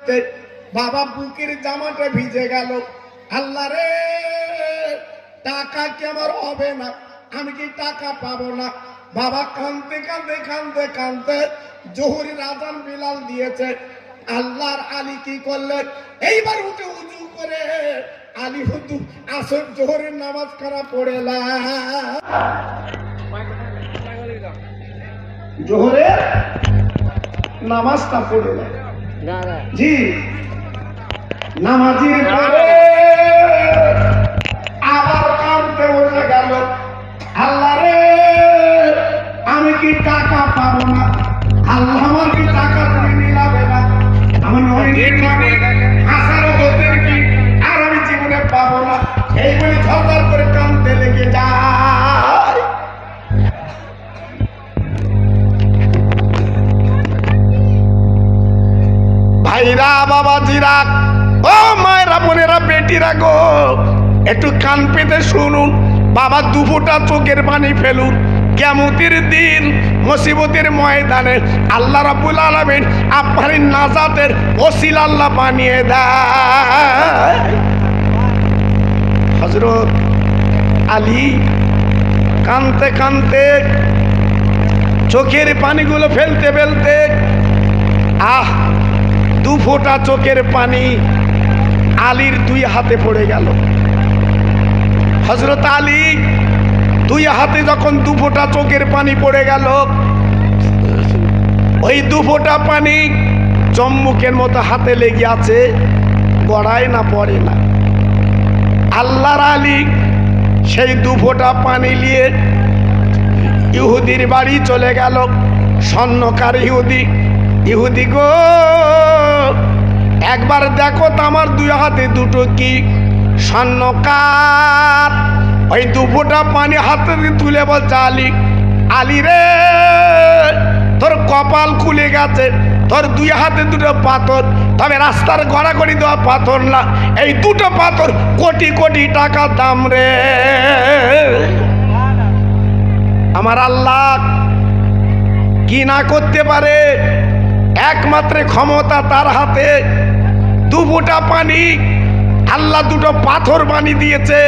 করতে বাবা বুকের জামাটা ভিজে গেল। আল্লাহ রে, টাকা কি আমার হবে না? আমি কি টাকা পাবো না? বাবা কাঁদতে কাঁদতে কাঁদতে কাঁদতে জোহরের আজান বিলাল দিয়েছে। আল্লাহর আলী কি করলেন? এইবার উঠে উজু করে আলী হুজু আসর জোহরের নামাজ করা পড়েলা। জোহরের নামাজটা পড়েলা। জি, নামাজের পরে আবার কাঁদতে বসে গেল। আল্লাহ রে, আমি কি টাকা পাবো না? আল্লাহ, আমার কি টাকা তুমি মিলাবে না? আমার নয়নের মানে হাসারও হতেন কি আর আমি জীবনে পাবো না। এই বলে ঝরঝর করে কাঁদতে লেগে যায়। ভাইরা, বাবাজিরা, ও মায়েরা, বোনেরা, বেটিরা গো, একটু কান পেতে শুনুন। বাবা দুফোঁটা চোখের পানি ফেলুন। কিয়ামতের দিন মুসিবতের ময়দানে আল্লাহ রাব্বুল আলামিন আপনার নাজাতের ওসিলা আল্লাহ বানিয়ে দেয়। হযরত আলী কাঁদতে কাঁদতে চোখের পানিগুলো ফেলতে ফেলতে দুফোঁটা চোখের পানি আলীর দুই হাতে পড়ে গেল। হযরত আলী দুই হাতে যখন দুফোঁটা চোখের পানি পড়ে গেল, ওই দুফোঁটা পানি চম্মুকের মতো হাতে লেগে আছে, গড়ায় না, পড়ে না। আল্লাহর আলী সেই দুফোঁটা পানি নিয়ে ইহুদির বাড়ি চলে গেল। স্বর্ণকার ইহুদি, ইহুদি গো, একবার দেখো তো আমার দুই হাতে দুটো কি স্বর্ণকার। ওই দুফোঁটা পানি হাতে তুলে বলছে, আলী, আলী রে, তোর কপাল খুলে গেছে। তোর দুই হাতে দুটো পাথর, তবে রাস্তার গড়াগড়ি দেওয়া পাথর না। এই দুটো পাথর কোটি কোটি টাকা দাম রে। আমার আল্লাহ কি না করতে পারে? একমাত্র ক্ষমতা তার হাতে। দুফোঁটা পানি আল্লাহ দুটো পাথর বানিয়ে দিয়েছে,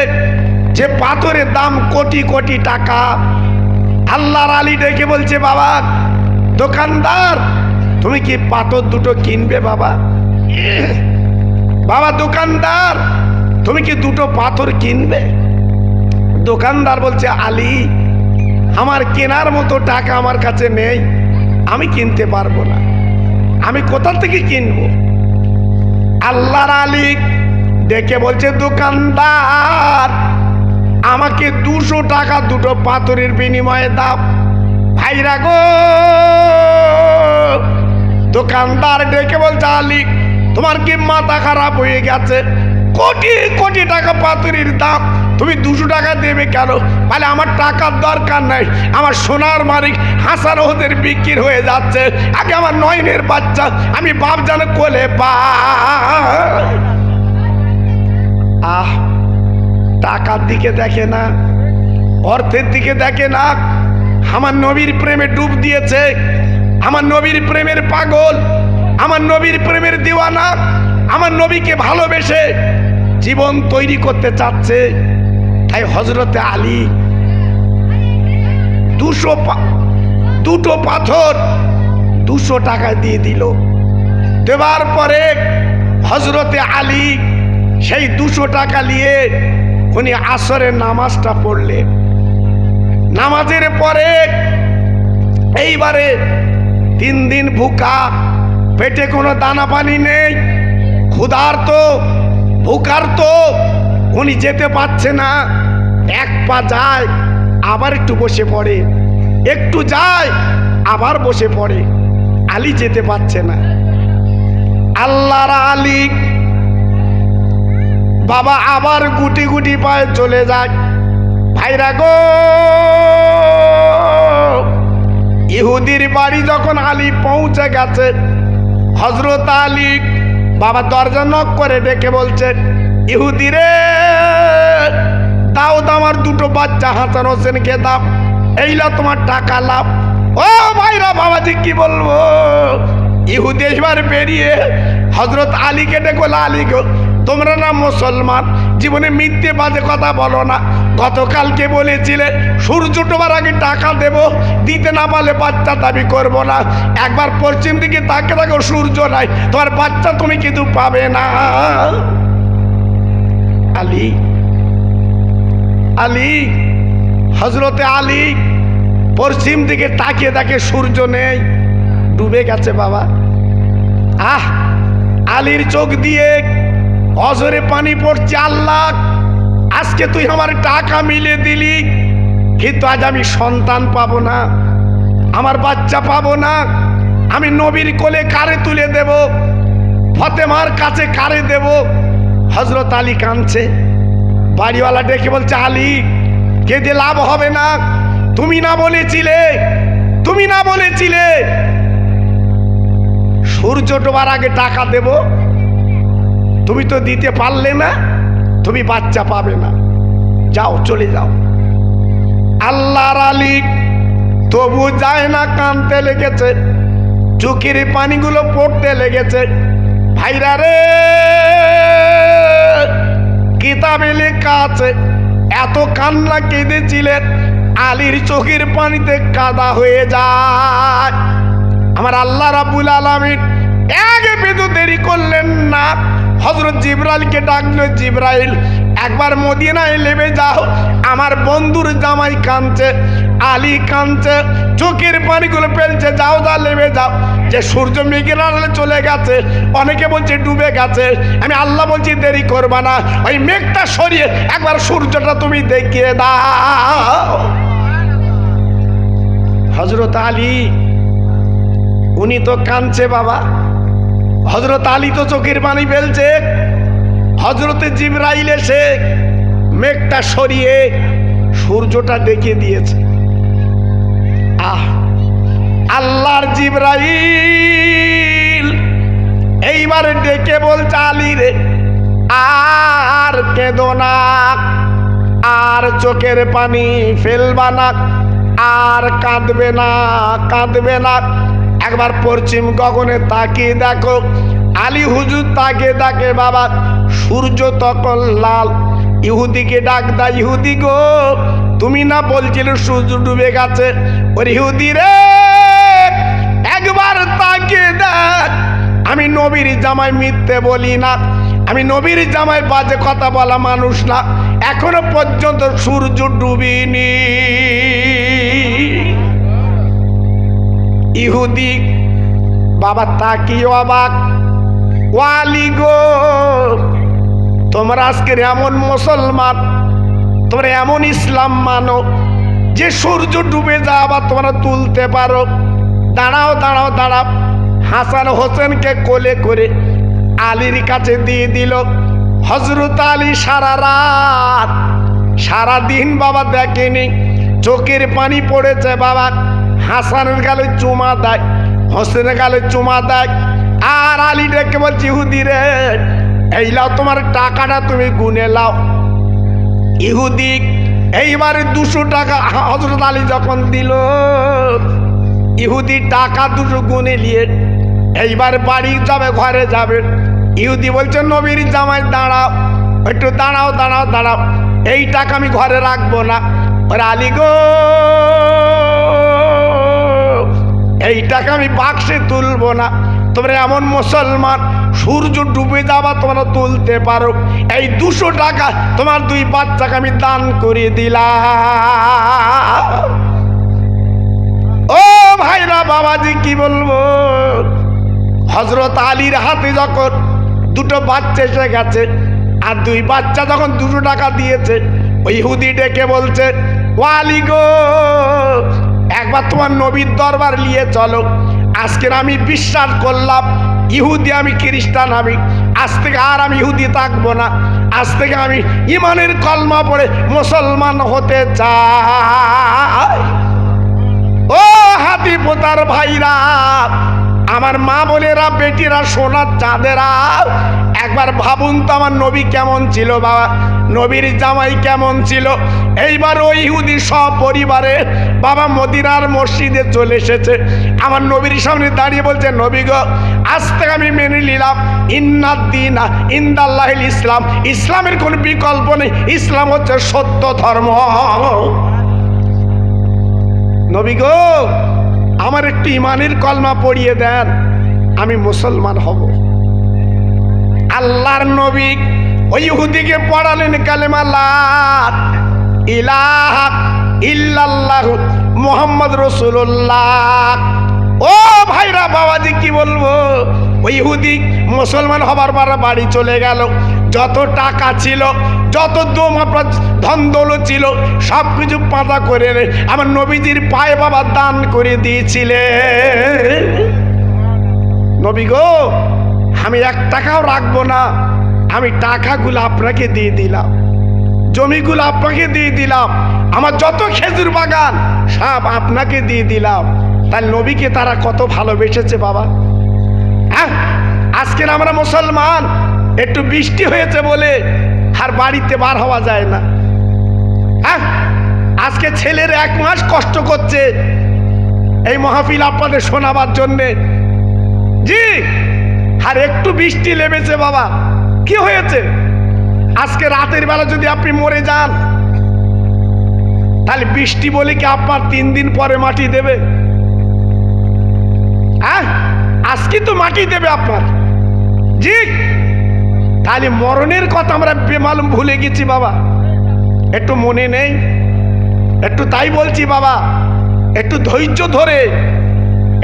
যে পাথরের দাম কোটি কোটি টাকা। আল্লাহর আলী ডেকে বলছে, বাবা দোকানদার, তুমি কি পাথর দুটো কিনবে? বাবা, বাবা দোকানদার, তুমি কি দুটো পাথর কিনবে? দোকানদার বলছে, আলী, আমার কেনার মতো টাকা আমার কাছে নেই, আমি কিনতে পারবো না, আমি কোথা থেকে কিনবো? আল্লাহর আলী ডেকে বলছে, দোকানদার, আমাকে 200 টাকা দুটো পাথরের বিনিময়ে দাও। ভাইরা গো, দোকানদার ডেকে বলছে, আলী, তোমার কি মাথা খারাপ হয়ে গেছে? কোটি কোটি টাকা পাথরের দাম, তুমি 200 টাকা দেবে কেন? তাহলে আমার টাকার দরকার নাই, আমার সোনার মালিক হাসান ওদের বিক্রি হয়ে যাচ্ছে। আগে আমার নয়নের বাচ্চা আমি বাপ জানে কোলে পাই। টাকার দিকে দেখে না, অর্থের দিকে দেখে না। আমার নবীর প্রেমে ডুব দিয়েছে, আমার নবীর প্রেমের পাগল, আমার নবীর প্রেমের দিওয়ানা, আমার নবীকে ভালোবেসে জীবন তৈরি করতে চাচ্ছে। তাই হযরতে আলী দুটো পাথর 200 টাকা দিয়ে দিল। দেওয়ার পরে হযরতে আলী সেই 200 টাকা নিয়ে উনি আসরের নামাজটা পড়লেন। নামাজের পরে এইবারে 3 দিন ভুকা, পেটে কোনো দানা পানি নেই, ক্ষুধার্ত, ভুকার্ত, উনি যেতে পারছে না। এক পা যায়, আবার একটু বসে পড়ে, একটু যায়, আবার বসে পড়ে। আলী যেতে পারছে না। আল্লাহর আলী বাবা আবার গুটি গুটি পায়ে চলে যায়। ভাইরা গো, ইহুদির বাড়ি যখন আলী পৌঁছে গেছে, হযরত আলী বাবা দরজা নক করে ডেকে বলছে, ইহুদি রে, দাও আমার দুটো বাচ্চা হাসান হোসেনকে দাও, এইলা তোমার টাকা লাভ। ও ভাইরা, বাবাজি কি বলবো, ইহুদি এবার বেরিয়ে হযরত আলীকে ডেকে বলল, আলী গো, তোমরা না মুসলমান, জীবনে মিথ্যে বাজে কথা বলো না। গতকালকে বলেছিলে সূর্য ডোবার আগে টাকা দেব, দিতে না পারলে বাচ্চা দাবি করব না। একবার পশ্চিম দিকে তাকে দেখো, সূর্য নাই, তোমার বাচ্চা তুমি কিন্তু পাবে না। আলী আলী হযরতে আলী পশ্চিম দিকে তাকিয়ে দেখে সূর্য নেই, ডুবে গেছে বাবা। আহ, আলীর চোখ দিয়ে অজরে পানি পড়ছে। আল্লাহ, আজকে তুই আমার টাকা মিলে দিলি, কিন্তু আজ আমি সন্তান পাবো না, আমার বাচ্চা পাবো না। আমি নবীর কোলে কারে তুলে দেব, ফতেমার কাছে কারে দেব? হযরত আলী কাঁদছে। বাড়িওয়ালা ডেকে বলছে, আলী, কেঁদে লাভ হবে না। তুমি না বলেছিলে সূর্য ডোবার আগে টাকা দেব, তুমি তো দিতে পারলে না, তুমি বাচ্চা পাবে না, যাও, চলে যাও। আল্লাহর আলী তবু যায় না, কাঁদতে লেগেছে, চোখের পানিগুলো পড়তে লেগেছে। ভাইরা রে, কিতাবে লেখা আছে এত কান্না কেঁদেছিলেন, আলীর চোখের পানিতে কাদা হয়ে যায়। আমার আল্লাহ রাব্বুল আলামিন এক বিন্দু দেরি করলেন না, হযরত জিবরাইলকে ডাকলো, জিবরাইল, একবার মদিনায় নেমে যাও, আমার বন্ধুর জামাই কাঁদছে, আলী কাঁদছে, চোখের পানিগুলো ফেলছে, যাও, যা নেমে যাও। যে সূর্য মেঘের আড়ালে চলে গেছে, অনেকে বলছে ডুবে গেছে, আমি আল্লাহ বলছি দেরি করবা না, ওই মেঘটা সরিয়ে একবার সূর্যটা তুমি দেখিয়ে দাও। হযরত আলী উনি তো কাঁদছে বাবা, হযরত আলী তো চোখের পানি ফেলছে। হযরতে জিবরাইল এসে মেঘটা সরিয়ে সূর্যটা দেখিয়ে দিয়েছে। আহ, আল্লাহর জিবরাইল এইবার ডেকে বলছে, আলী রে, আর কেঁদো না, আর চোখের পানি ফেলবা না, আর কাঁদবে না। একবার পশ্চিম গগনে তাকিয়ে দেখো। আলী হুজুর তাকিয়ে দেখে বাবা, সূর্য তখন লাল। ইহুদিকে ডাক দেয়, ইহুদি গো, তুমি না বলছিলে সূর্য ডুবে গেছে? ওরে ইহুদি রে, একবার তাকিয়ে দেখ, আমি নবীর জামাই মিথ্যে বলি না, আমি নবীর জামাই বাজে কথা বলা মানুষ না, এখনো পর্যন্ত সূর্য ডুবিনি। ইহুদি বাবা তাকিয়ে অবাক, ওয়ালি গো, তোমরা আজকের এমন মুসলমান, তোমরা এমন ইসলাম মানো যে সূর্য ডুবে যাওয়া তোমরা তুলতে পারো? দাঁড়াও, হাসান হোসেনকে কোলে করে আলীর কাছে দিয়ে দিল। হযরত আলী সারা রাত সারা দিন বাবা দেখেনি, চোখের পানি পড়েছে বাবা। হাসানের গালে চুমা দেয়, হোসেনের গালে চুমা দেয়, আর আলী ডেকে বলছে, ইহুদি রে, এই লাও তোমার টাকাটা, তুমি গুনে লাও। ইহুদি এইবারে 200 টাকা হযরত আলী যখন দিল, ইহুদি টাকা 200 গুনে নিয়ে এইবার বাড়ি যাবে, ঘরে যাবে। ইহুদি বলছে, নবীর জামাই দাঁড়াও, একটু দাঁড়াও, এই টাকা আমি ঘরে রাখবো না। ওরে আলী গো, এই টাকা আমি বাক্সে তুলবো না, তোমরা এমন মুসলমান, সূর্য ডুবে যাবা তোমরা তুলতে পারো, এই 200 টাকা তোমার 2 বাচ্চাকে আমি দান করে দিলাম। ও ভাইরা, বাবাজি কি বলবো, হযরত আলীর হাতে যখন 2টো বাচ্চা এসে গেছে, আর 2 বাচ্চা যখন 200 টাকা দিয়েছে, ওই ইহুদি ডেকে বলছে, ও আলী গো, একবার তোমার নবীর দরবার নিয়ে চলো। আজকের আমি বিশ্বাস করলাম ইহুদি, আমি খ্রিস্টান, আমি আজ থেকে আর আমি ইহুদি থাকবো না, আজ থেকে আমি ইমানের কলমা পড়ে মুসলমান হতে চাই। ও হাতি পোতার ভাইরা, আমার মা বোনেরা, বেটিরা, সোনার চাঁদেরা, একবার ভাবুন তো আমার নবী কেমন ছিল বাবা, নবীর জামাই কেমন ছিল। এইবার ওই ইহুদি সপরিবারে বাবা মদিনার মসজিদে চলে এসেছে, আমার নবীর সামনে দাঁড়িয়ে বলছে, নবী গো, আজ থেকে আমি মেনে নিলাম ইন্নাদ্দিনা ইনদাল্লাহিল ইসলাম, ইসলামের কোনো বিকল্প নেই, ইসলাম হচ্ছে সত্য ধর্ম। নবী গো, আমার একটু ইমানের কলমা পড়িয়ে দেন, আমি মুসলমান হব। আল্লাহর নবী ওই ইহুদিকে পড়ালেন কালেমা লা ইলাহা ইল্লাল্লাহ মুহাম্মদ রাসূলুল্লাহ। ও ভাইরা বাবাজি কি বলবো, ওই ইহুদি মুসলমান হবার পর বাড়ি চলে গেল। যত টাকা ছিল, যত ধন দৌলত ছিল, সব কিছু পাতা করে আমার নবীজির পায়ে বাবা দান করে দিয়েছিলেন। নবী গো, আমি 1 টাকাও রাখবো না, আমি টাকাগুলো আপনাকে দিয়ে দিলাম, জমিগুলো আপনাকে দিয়ে দিলাম, আমার যত খেজুর বাগান সব আপনাকে দিয়ে দিলাম। তাই নবীকে তারা কত ভালোবেসেছে বাবা। হ্যাঁ, আজকের আমরা মুসলমান, একটু বৃষ্টি হয়েছে বলে আর বাড়িতে বার হওয়া যায় না। হ্যাঁ, আজকে ছেলের 1 মাস কষ্ট করছে এই মাহফিল আপনাদের শোনাবার জন্যে। জি, আর একটু বৃষ্টি লেবেছে বাবা, কি হয়েছে? আজকে রাতের বেলা যদি আপনি মরে যান, তাহলে বৃষ্টি বলে কি আপনার 3 দিন পরে মাটি দেবে? হ্যাঁ, আজকে তো মাটি দেবে আপনার। জি, তাহলে মরণের কথা আমরা বেমালুম ভুলে গেছি বাবা, একটু মনে নেই একটু। তাই বলছি বাবা, একটু ধৈর্য ধরে,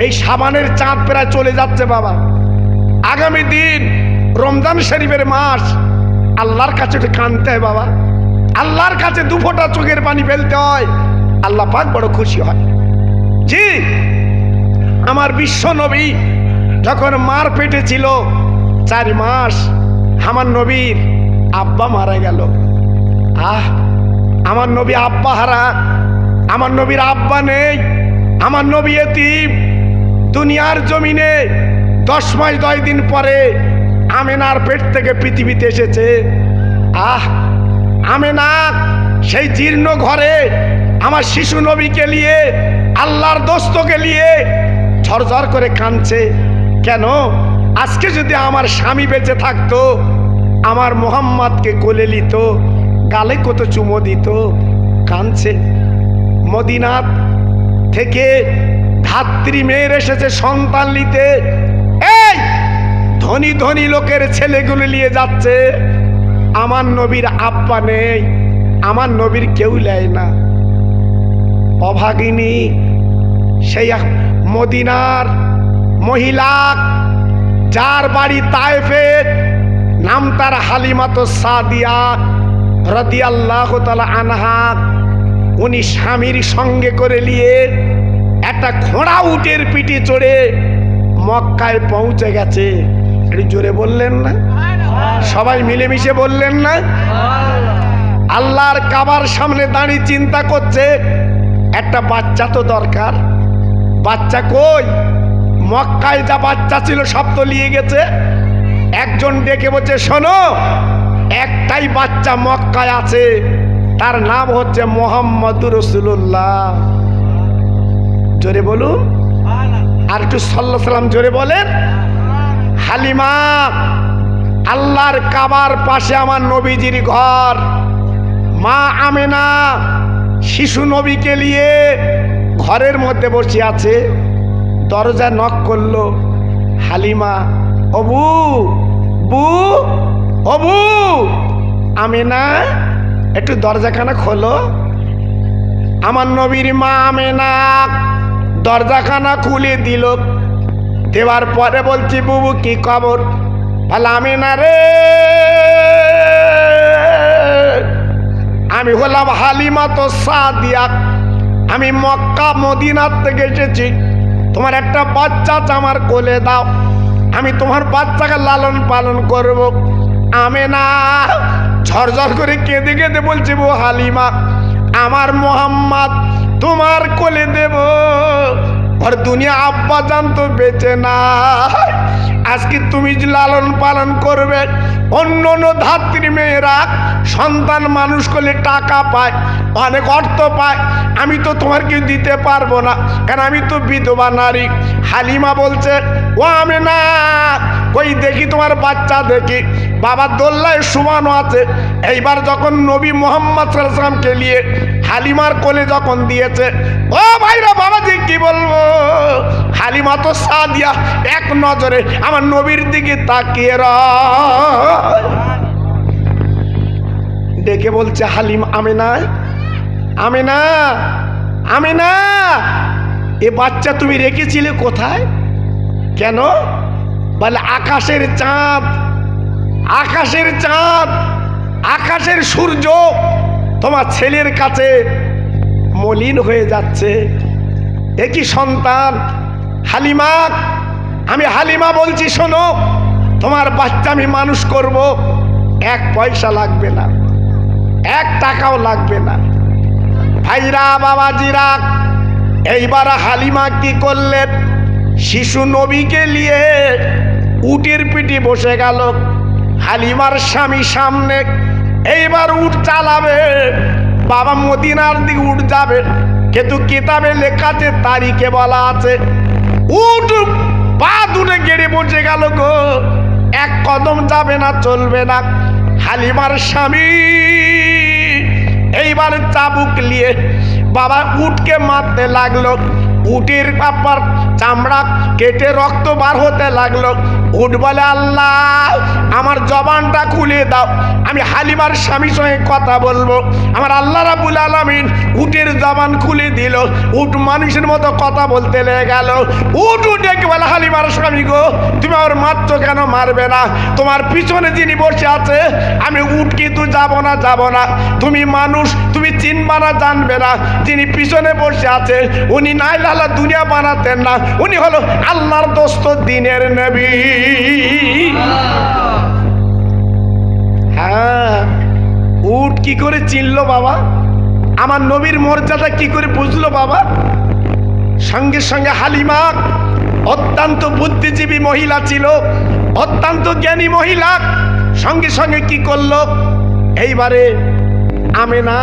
এই সাবানের চাঁদ প্রায় চলে যাচ্ছে বাবা, আগামী দিন রমজান শরীফের মাস, আল্লাহর কাছে একটু কাঁদতে হয় বাবা, আল্লাহর কাছে 2 ফোঁটা চোখের পানি ফেলতে হয়, আল্লাহ পাক বড় খুশি হয়। জি, আমার বিশ্ব নবী যখন মার পেটে ছিল 4 মাস, আমার নবীর আব্বা মারা গেল। আমার নবী আব্বা হারা, আমার নবীর আব্বা নেই, আমার নবী এতিম। দুনিয়ার জমিনে 10 মাস 10 দিন পরে আমেনার পেট থেকে পৃথিবীতে এসেছে। আমেনা সেই জীর্ণ ঘরে আমার শিশু নবীকে নিয়ে, আল্লাহর দোস্তকে নিয়ে ঝরঝর করে কাঁদছে। কেন? আজকে যদি আমার স্বামী বেঁচে থাকতো, আমার মোহাম্মদকে কোলে নিত, গালে কত চুমো দিত। কাঁদছে। মদিনাত থেকে ধাত্রী মেয়ের এসেছে সন্তান নিতে, এই ধনী ধনী লোকের ছেলেগুলো নিয়ে যাচ্ছে। আমার নবীর আব্বা নেই, আমার নবীর কেউ নেয় না। অভাগিনী সেই মদিনার মহিলা, যার বাড়ি তায়েফের, নাম তার হালিমাতো সাদিয়া রাদিয়াল্লাহু তাআলা আনহা। উনি স্বামীর সঙ্গে করে নিয়ে একটা ঘোড়া উটের পিঠে চড়ে মক্কায় পৌঁছে গেছে। একটু জোরে বললেন না? সবাই মিলেমিশে বললেন না? আল্লাহর কাবার সামনে দাঁড়িয়ে চিন্তা করছে, একটা বাচ্চা তো দরকার। বাচ্চা কই? মক্কায় যা বাচ্চা ছিল সব তো নিয়ে গেছে। একজন ডেকে বলছে, শোনো, একটাই বাচ্চা মক্কায় আছে, তার নাম হচ্ছে মুহাম্মদুর রাসূলুল্লাহ। জোরে বলুন, আর একটু সাল্লাল্লাহু আলাইহি সাল্লাম জোরে বলেন। হালিমা, আল্লাহর কাবার পাশে আমার নবীজির ঘর। মা আমেনা শিশু নবীকে নিয়ে ঘরের মধ্যে বসে আছে। দরজা নক করলো। হালিমা, অবু বু, অবু আমেনা, একটু দরজাখানা খোলো। আমার নবীর মা আমেনা দরজাখানা খুলে দিল। দেওয়ার পরে বলছি, বুবু কি খবর? বলে, আমেনা রে, আমি হলাম হালিমাতো সাদিয়া, আমি মক্কা মদিনার থেকে এসেছি। তোমার একটা বাচ্চা আমার কোলে দাও, আমি তোমার বাচ্চাকে লালন পালন করব। আমেনা ঝরঝর করে কেঁদে কেঁদে বলছে, বউ হালিমা, আমার মোহাম্মদ তোমার কোলে দেব। আর দুনিয়া আব্বা জান তো বেঁচে না, আজকে তুমি যে লালন পালন করবে, অন্য অন্য ধাত্রী মেয়েরা সন্তান মানুষ করলে টাকা পায়, অনেক অর্থ পায়, আমি তো তোমার কেউ দিতে পারবো না, কারণ আমি তো বিধবা নারী। হালিমা বলছে, ও আমেনা, কই দেখি তোমার বাচ্চা দেখি। বাবা দোল্লায় সুমানো আছে। এইবার যখন নবী মোহাম্মদ সাল্লাল্লাহু আলাইহি ওয়াসাল্লামকে নিয়ে হালিমার কোলে যখন দিয়েছে, ও ভাইরা বাবাজি কি বলবো, হালিমা তো সাদিয়া এক নজরে আমার নবীর দিকে তাকিয়ে ডেকে বলছে, হালিম আমেনা, আমেনা, আমেনা, এ বাচ্চা তুমি রেখেছিলে কোথায়? কেন? বলে আকাশের চাঁদ, আকাশের চাঁদ, আকাশের সূর্য তোমার ছেলের কাছে মলিন হয়ে যাচ্ছে। একই সন্তান হালিমা, আমি হালিমা বলছি, শোনো, তোমার বাচ্চা আমি মানুষ করব, 1 পয়সা লাগবে না, 1 টাকাও লাগবে না। ভাইরা বাবাজিরা, এইবার হালিমা কি করলেন, শিশু নবীকে নিয়ে উটের পিঠে বসে গেল। হালিমার স্বামী সামনে, এইবার উট চালাবে, বাবা মদিনার দিকে উট যাবে, কিন্তু কিতাবে লেখা আছে, তারিখে বলা আছে উট পা দুটে গেড়ে বসে গেল গো, 1 কদম যাবে না, চলবে না। হালিমার স্বামী এইবার চাবুক নিয়ে বাবা উটকে মারতে লাগলো। উটের ব্যাপার চামড়া কেটে রক্ত বার হতে লাগলো। উট বলে, আল্লাহ আমার জবানটা খুলে দাও, আমি হালিমার স্বামীর সঙ্গে কথা বলবো। আমার আল্লাহ রাব্বুল আলামিন উটের জবান খুলে দিল। উট মানুষের মতো কথা বলতে লেগে গেল। উট ডেকে বলে, হালিমার স্বামী গো, তুমি আমার মারছো কেন? মারবে না, তোমার পিছনে যিনি বসে আছে, আমি উট কিন্তু যাবো না, যাবো না। তুমি মানুষ, তুমি চিনবা না, জানবে না। যিনি পিছনে বসে আছে উনি নাই লালা দুনিয়া বানাতেন না, উনি হলো আল্লাহর দোস্ত, দিনের নবী। হ্যাঁ, উট কি করে চিনলো বাবা? আমার নবীর মর্যাদা কি করে বুঝলো বাবা? সঙ্গে সঙ্গে হালিমা অত্যন্ত বুদ্ধিজীবী মহিলা ছিল, অত্যন্ত জ্ঞানী মহিলা। সঙ্গে সঙ্গে কি করলো, এইবারে আমেনা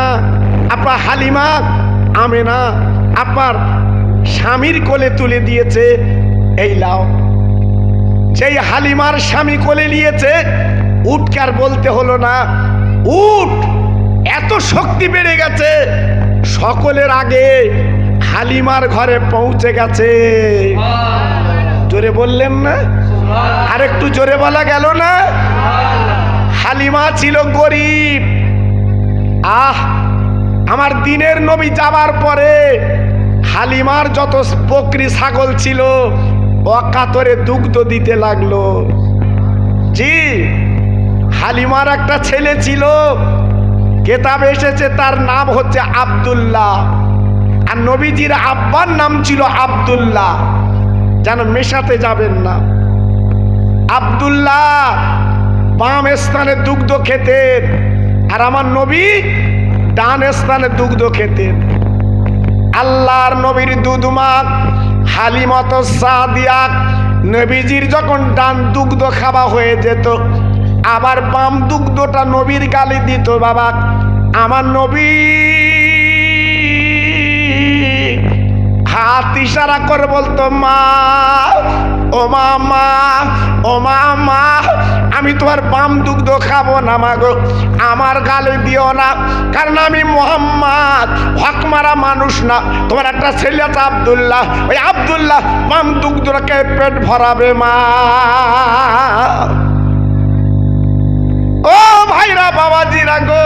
আপনার হালিমা, আমেনা আপনার স্বামীর কোলে তুলে দিয়েছে, এই লাও। সেই হালিমার স্বামী কোলে নিয়েছে, উটকে আর বলতে হলো না। উট এত শক্তি বেড়ে গেছে, সকলের আগে হালিমার ঘরে পৌঁছে গেছে। জোরে বললেন না? আর একটু জোরে বলা গেল না? হালিমা ছিল গরিব। আমার দিনের নবী যাবার পরে হালিমার যত বকরি ছাগল ছিল অকাতরে দুগ্ধ দিতে লাগলো। জি, হালিমার একটা ছেলে ছিল, কেতাবে এসেছে তার নাম হচ্ছে আব্দুল্লাহ, আর নবীজির আব্বার নাম ছিল আব্দুল্লাহ, যেন মেশাতে যাবেন না। আব্দুল্লাহ বাম স্থানে দুগ্ধ খেতেন, আর আমার নবী ডান স্থানে দুগ্ধ খেতেন। আল্লাহর নবীর দুধমা হালিমত সাদিয়া নবীজির যখন ডান দুগ্ধ খাওয়া হয়ে যেত, আবার বাম দুগ্ধটা নবীর গালে দিত। বাবা আমার নবী হাত ইশারা করে বলতো, মা, ও মা, মা, ও মা, মা, আমি তোমার বাম দুগ্ধ খাবো না মাগো, আমার গালে দিও না, কারণ আমি মোহাম্মদ হক মারা মানুষ না। তোমার একটা ছেলে আছে আব্দুল্লাহ, ওই আব্দুল্লাহ বাম দুগ্ধটাকে পেট ভরাবে মা। ও ভাইরা বাবাজিরা গো,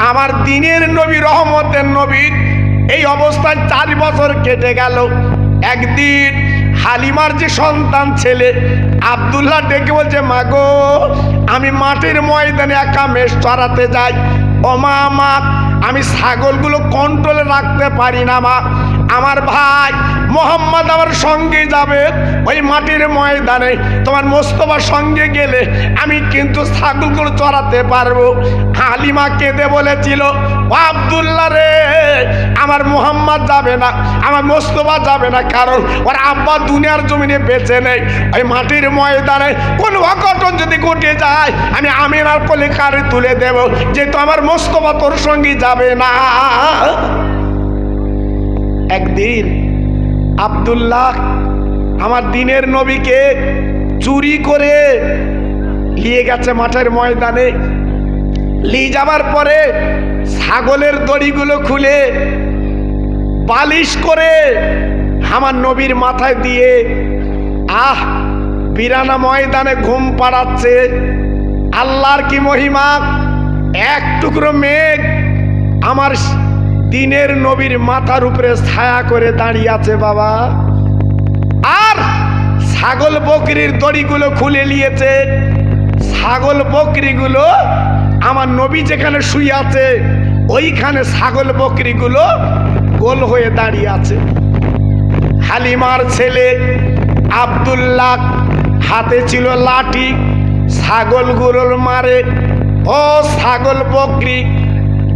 আমার দিনের নবী, রহমতের নবী, এই অবস্থায় 4 বছর কেটে গেল। একদিন হালিমার যে সন্তান ছেলে আব্দুল্লাহ ডেকে বলছে, মা গো, আমি মাঠের ময়দানে একা মেষ চড়াতে যাই। ও মা, মা, আমি ছাগলগুলো কন্ট্রোলে রাখতে পারি না মা। আমার ভাই মোহাম্মদ আমার সঙ্গে যাবে ওই মাটির ময়দানে, তোমার মোস্তফার সঙ্গে গেলে আমি কিন্তু ছাগলগুলো চড়াতে পারবো। হালিমা কেঁদে বলেছিল, ও আব্দুল্লাহ রে, আমার মোহাম্মদ যাবে না, আমার মোস্তফা যাবে না, কারণ ওর আব্বা দুনিয়ার জমিনে বেঁচে নেই। ওই মাটির ময়দানে কোন অঘটন যদি ঘটে যায় আমি আমিনার কোলে কারে তুলে দেব, যেহেতু আমার মোস্তফা তোর সঙ্গে যাবে না। একদিন আব্দুল্লাহ আমার দিনের নবীকে চুরি করে নিয়ে গেছে মাঠের ময়দানে। নিয়ে যাবার পরে ছাগলের দড়িগুলো খুলে বালিশ করে আমার নবীর মাথায় দিয়ে বিরানা ময়দানে ঘুম পাড়াচ্ছে। আল্লাহর কি মহিমা, এক টুকরো মেঘ আমার দিনের নবীর মাথার উপরে ছায়া করে দাঁড়িয়ে আছে বাবা। আর ছাগল বকরির দড়িগুলো খুলে নিয়েছে। ছাগল বকরিগুলো আমার নবী যেখানে শুয়ে আছে ওইখানে ছাগল বকরিগুলো গোল হয়ে দাঁড়িয়ে আছে। হালিমার ছেলে আব্দুল্লাহ হাতে ছিল লাঠি, ছাগলগুলোর মারে। ও ছাগল বকরি,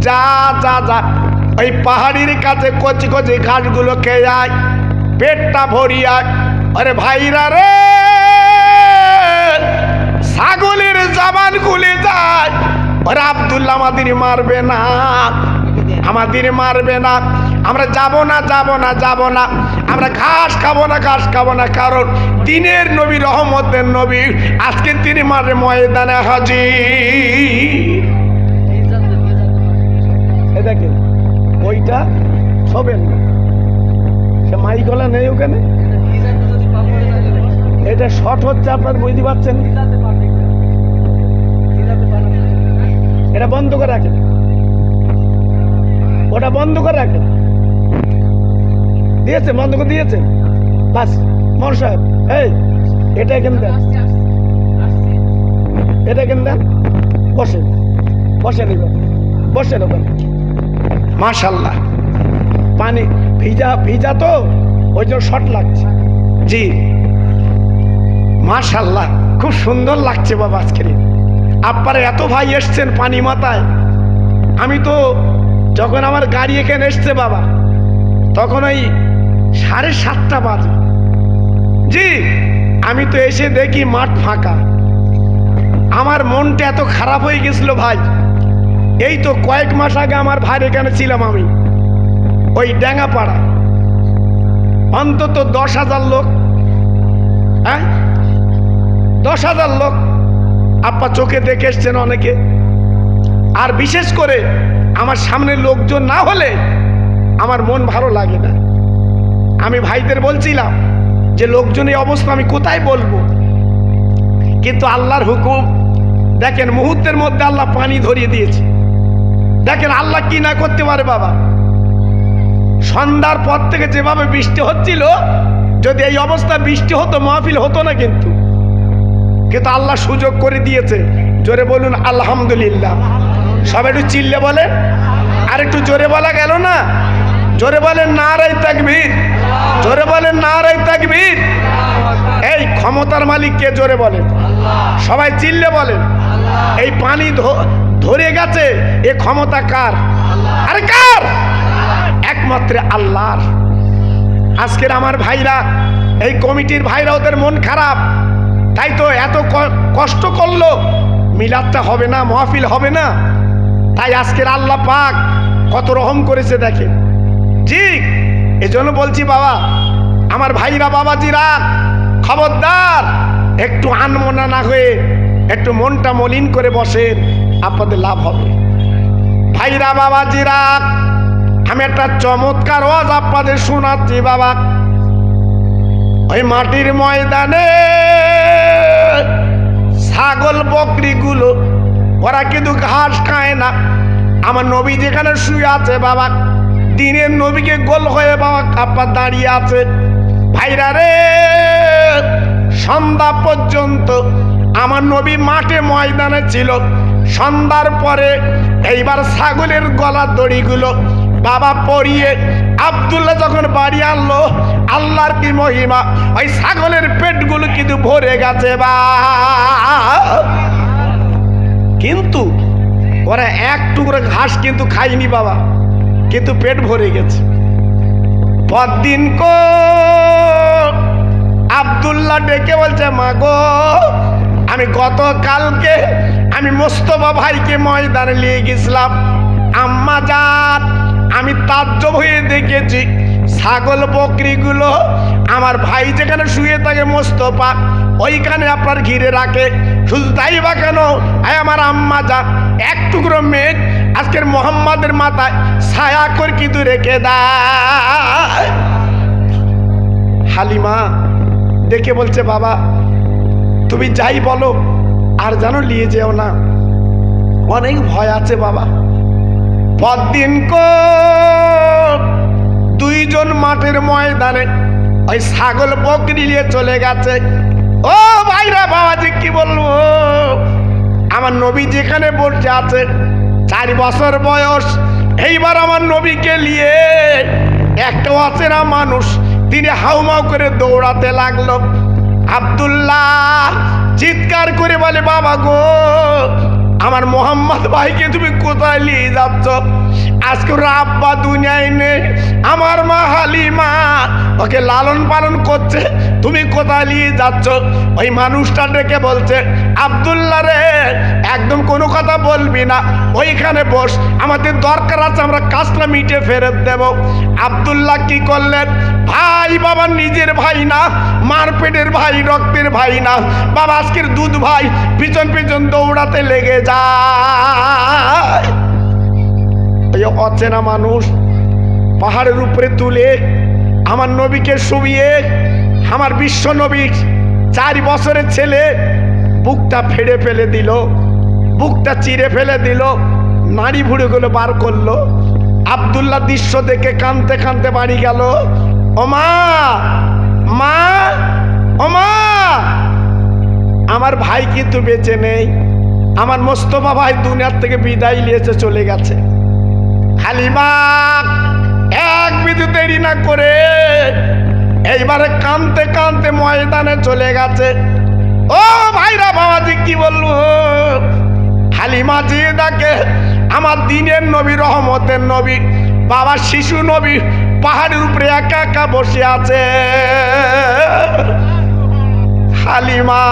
যা যা যা ওই পাহাড়ির কাছে কচি কচি ঘাসগুলো খেয়ে যায়, পেটটা ভরিয়ায়। আরে ভাইরা রে, ছাগলের জবান খুলে যায়। ওরে আব্দুল্লাহ আমাদের মারবে না, আমাদের মারবে না, আমরা যাব না, যাব না, যাব না, আমরা ঘাস খাবো না, ঘাস খাবো না, কারণ দিনের নবী, রহমতের নবী আজকে তিনি মারে ময়দানে হাজির। দেখে ওইটা হবেন না, সে মাইকলা নেই ওখানে, এটা শর্ট হচ্ছে, আপনার বুঝতে পারছেন। এটা বন্ধ করে রাখেন, ওটা বন্ধ করে রাখেন। দিয়েছে, বন্ধ করে দিয়েছে, বাস। মন সাহেব, এই এটা এখানে দেন, এটা এখানে দেন, বসেন, বসেন, বসেন ওখানে। মাশাআল্লাহ, পানি ভিজা ভিজা তো ওই জন্য শর্ট লাগছে। জি মাশাআল্লাহ, খুব সুন্দর লাগছে বাবা। আজকে আপনারা এত ভাই এসছেন পানি মাথায়। আমি তো যখন আমার গাড়ি এখানে এসছে বাবা, তখন ওই 7:30 বাজে। জি আমি তো এসে দেখি মাঠ ফাঁকা। আমার মনটা এত খারাপ হয়ে গেছিল ভাই। এই তো কয়েক মাস আগে আমার ভাইয়ের এখানে ছিলাম আমি, ওই ড্যাঙ্গাপাড়া, অন্তত 10,000 লোক, হ্যাঁ 10,000 লোক আপা চোখে দেখে এসছেন অনেকে। আর বিশেষ করে আমার সামনে লোকজন না হলে আমার মন ভালো লাগে না। আমি ভাইদের বলছিলাম যে লোকজনের অবস্থা আমি কোথায় বলবো, কিন্তু আল্লাহর হুকুম দেখেন, মুহূর্তের মধ্যে আল্লাহ পানি ধরিয়ে দিয়েছে। দেখেন আল্লাহ কি না করতে পারে বাবা। সন্ধ্যার পর থেকে যেভাবে বৃষ্টি হচ্ছিল, যদি এই অবস্থা বৃষ্টি হতো মাহফিল হতো না, কিন্তু আল্লাহ সুযোগ করে দিয়েছে। জোরে বলুন আলহামদুলিল্লাহ। সব একটু চিল্লে বলেন, আর একটু জোরে বলা গেল না? জোরে বলেন নারায়ে তাকবীর, জোরে বলেন নারায়ে তাকবীর। এই ক্ষমতার মালিক কে? জোরে বলেন, সবাই চিল্লে বলেন। এই পানি ধরে গেছে, এ ক্ষমতা কার? আরে কার? একমাত্র আল্লাহর। আজকের আমার ভাইরা, এই কমিটির ভাইরা, ওদের মন খারাপ, তাই তো এত কষ্ট করলো। মিলাদটা হবে না, মাহফিল হবে না, তাই আজকের আল্লাহ পাক কত রহম করেছে দেখেন। জি এজন্য বলছি বাবা, আমার ভাইরা, বাবাজিরা, খবরদার একটু আনমনা না হয়ে একটু মনটা মলিন করে বসেন, আপনাদের লাভ হবে। ভাইরা, বাবাজিরা, আমি একটা চমৎকার ওয়াজ আপনাদের শোনাচ্ছি বাবা। ওই মাটির ময়দানে ছাগল বকরিগুলো ওরা কিন্তু ঘাস খায় না। আমার নবী যেখানে শুয়ে আছে বাবা, দিনের নবীকে গোল হয়ে বাবা কাপড় দাঁড়িয়ে আছে। ভাইরা রে, সন্ধ্যা পর্যন্ত আমার নবী মাঠে ময়দানে ছিল। সন্ধ্যার পরে এইবার ছাগলের গলার দড়িগুলো বাবা পরিয়ে আব্দুল্লাহ যখন বাড়ি আনলো, আল্লাহর কি মহিমা, ওই ছাগলের পেটগুলো কিন্তু ভরে গেছে বা, কিন্তু ওরা এক টুকরো ঘাস কিন্তু খায়নি বাবা, কিন্তু পেট ভরে গেছে। পরদিন কো আব্দুল্লাহ ডেকে বলছে, মা গো, আমি গতকালকে আমি মোস্তফা ভাইকে ময়দানে নিয়ে গেছিলাম, আম্মা জান আমি তাজ্জব হয়ে দেখেছি ছাগল বকরিগুলো আমার ভাই যেখানে শুয়ে থাকে মোস্তফা ওইখানে আপনার ঘিরে রাখে। শুধু তাই বা কেন, আমার আম্মা জান এক টুকরো মেঘ আজকের মোহাম্মদের মাথায় ছায়া করে কিন্তু রেখে দেয়। হালিমা দেখে বলছে, বাবা তুমি যাই বলো আর জানো নিয়ে যেও না, অনেক ভয় আছে বাবা। পরদিন কো দুইজন মাঠের ময়দানে ওই ছাগল বকরি নিয়ে চলে গেছে। ও ভাইরা বাবাজি কি বলবো, আমার নবী যেখানে বসে আছে 4 বছর বয়স, এইবার আমার নবীকে নিয়ে একটা অচেনা মানুষ তিনি হাউমাউ করে দৌড়াতে লাগলো। আব্দুল্লাহ চিৎকার করে বলে, বাবা গো, আমার মোহাম্মদ ভাইকে তুমি কোথায় নিয়ে যাচ্ছ? আজকে ওর আব্বা দুনিয়ায় নেই, আমার মা হালিমা ওকে লালন পালন করছে, তুমি কোথায় নিয়ে যাচ্ছ? ওই মানুষটা ডেকে বলছে, আব্দুল্লাহ রে, একদম কোনো কথা বলবি না, ওইখানে বস, আমাদের দরকার আছে, আমরা কাজটা মিটে ফেরত দেব। আব্দুল্লাহ কি করলেন? ভাই বাবা নিজের ভাই না, মার পেটের ভাই, রক্তের ভাই না বাবা, আজকের দুধ ভাই, পিছন পিছন দৌড়াতে লেগে যায়। এই অচেনা মানুষ পাহাড়ের উপরে তুলে আমার নবীকে শুইয়ে, আমার বিশ্ব নবী 4 বছরের ছেলে বুকটা ফেড়ে ফেলে দিল, বুকটা চিরে ফেলে দিল, নাড়ি ভুড়িগুলো বার করলো। আব্দুল্লাহ দৃশ্য দেখে কাঁদতে কাঁদতে বাড়ি গেল। ও মা, মা, ও মা, আমার ভাই কিন্তু বেঁচে নেই, আমার মোস্তফা ভাই দুনিয়ার থেকে বিদায় নিয়েছে, চলে গেছে। হালিমা এক বিন্দু দেরি না করে এইবারে কাঁদতে কাঁদতে ময়দানে চলে গেছে। ও ভাইরা বাবাজি কি বলবো, হালিমা যে ডাকে আমার দিনের নবী, রহমতের নবী, বাবা শিশু নবী পাহাড়ের উপরে একা একা বসে আছে। হালিমা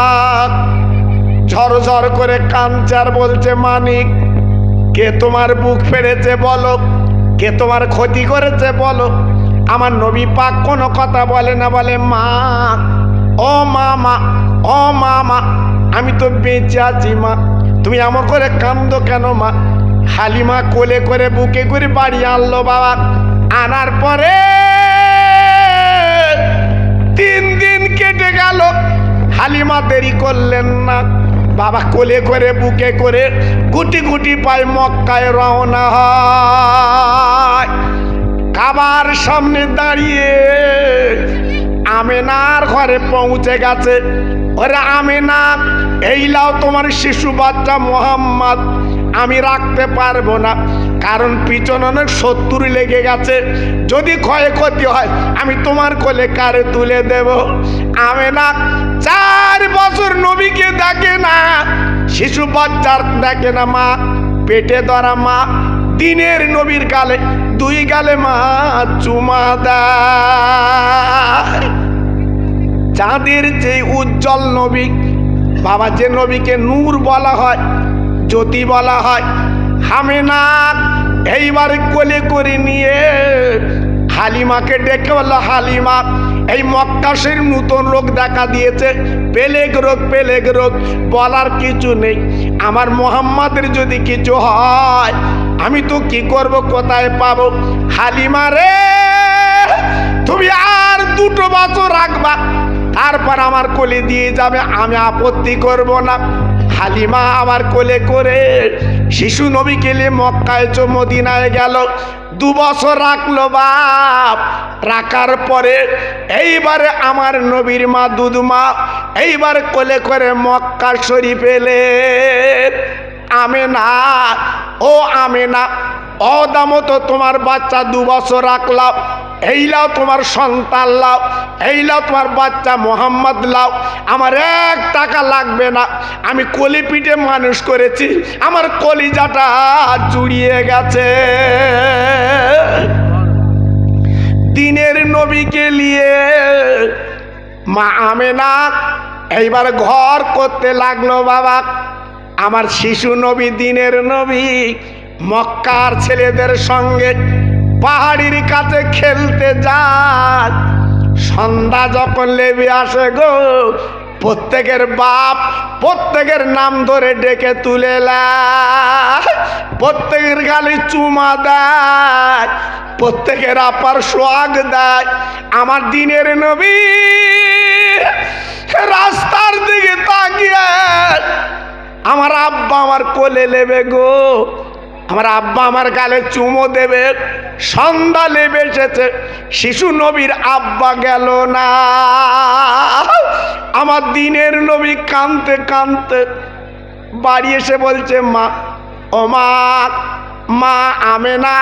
ঝরঝর করে কাঁদছে আর বলছে, মানিক, কে তোমার বুক ফেড়েছে বলো, কে তোমার ক্ষতি করেছে বলো। আমার নবী পাক কোনো কথা বলে না, বলে, মা, ও মামা, ও মামা, আমি তো বেঁচে আছি মা, তুমি আমার করে কান্দো কেন মা? হালিমা কোলে করে বুকে করে বাড়ি আনলো বাবা। আনার পরে 3 দিন কেটে গেল, হালিমা দেরি করলেন না, বাবা কোলে করে বুকে করে গুটি গুটি পায় মক্কায় রওনা হয়। কাবার সামনে দাঁড়িয়ে আমেনার ঘরে পৌঁছে গেছে। ওরে আমেনা, এই লাও তোমার শিশু বাচ্চা মোহাম্মদ, আমি রাখতে পারবো না, কারণ পিছনে অনেক শত্রু লেগে গেছে, যদি ক্ষয়ক্ষতি হয় আমি তোমার কোলে কারে তুলে দেব। আমেনা 4 বছর নবীকে দেখে না, শিশু বাচ্চার দেখে না, মা পেটে ধরা মা দিনের নবীর গালে 2 গালে মা চুমা দেয়। চাঁদের যে উজ্জ্বল নবী বাবা, যে নবীকে নূর বলা হয়, জ্যোতি বলা হয়, আমেনা এইবার কোলে করে নিয়ে হালিমাকে ডেকে বলল, হালিমা, এই মক্কাশের নতুন রোগ দেখা দিয়েছে, পেলেগ রোগ, পেলেগ রোগ, বলার কিছু নেই, আমার মোহাম্মদের যদি কিছু হয় আমি তো কি করব, কোথায় পাবো? হালিমা রে, তুমি আর 2 বছর রাখবা, তারপর আমার কোলে দিয়ে যাবে, আমি আপত্তি করব না। হালিমা আমার কোলে করে শিশু নবীকে নিয়ে মক্কায় মদিনায় গেল। 2 বছর রাখলো বাপ। রাখার পরে এইবারে আমার নবীর মা, দুধ মা, এইবার কোলে করে মক্কা শরীফ এলে। আমেনা, ও আমেনা, ও দামো তো তোমার বাচ্চা 2 বছর রাখলাম, এই লাও তোমার সন্তান লাও, এই লাও তোমার বাচ্চা মোহাম্মদ লাও, আমার 1 টাকা লাগবে না, আমি কলি পিঠে মানুষ করেছি, আমার কলিজাটা জুড়িয়ে গেছে। দিনের নবীকে নিয়ে মা আমেনা এইবার ঘর করতে লাগলো। বাবা, আমার শিশু নবী, দিনের নবী মক্কার ছেলেদের সঙ্গে পাহাড়ির কাছে খেলতে যায়। সন্ধ্যা যখন লেবে আসে গো, প্রত্যেকের বাপ প্রত্যেকের নাম ধরে ডেকে তুলে লায়, প্রত্যেকের গালে চুমা দেয়, প্রত্যেকের আপার সোহাগ দেয়। আমার দিনের নবী রাস্তার দিকে তাকিয়ে আমার আব্বা আমার কোলে নেবে গো, আমার আব্বা আমার গালে চুমো দেবে। সন্ধ্যা লেবে এসেছে, শিশু নবীর আব্বা গেল না। আমার দিনের নবী কাঁদতে কাঁদতে বাড়ি এসে বলছে, মা, ও মা, মা আমেনা,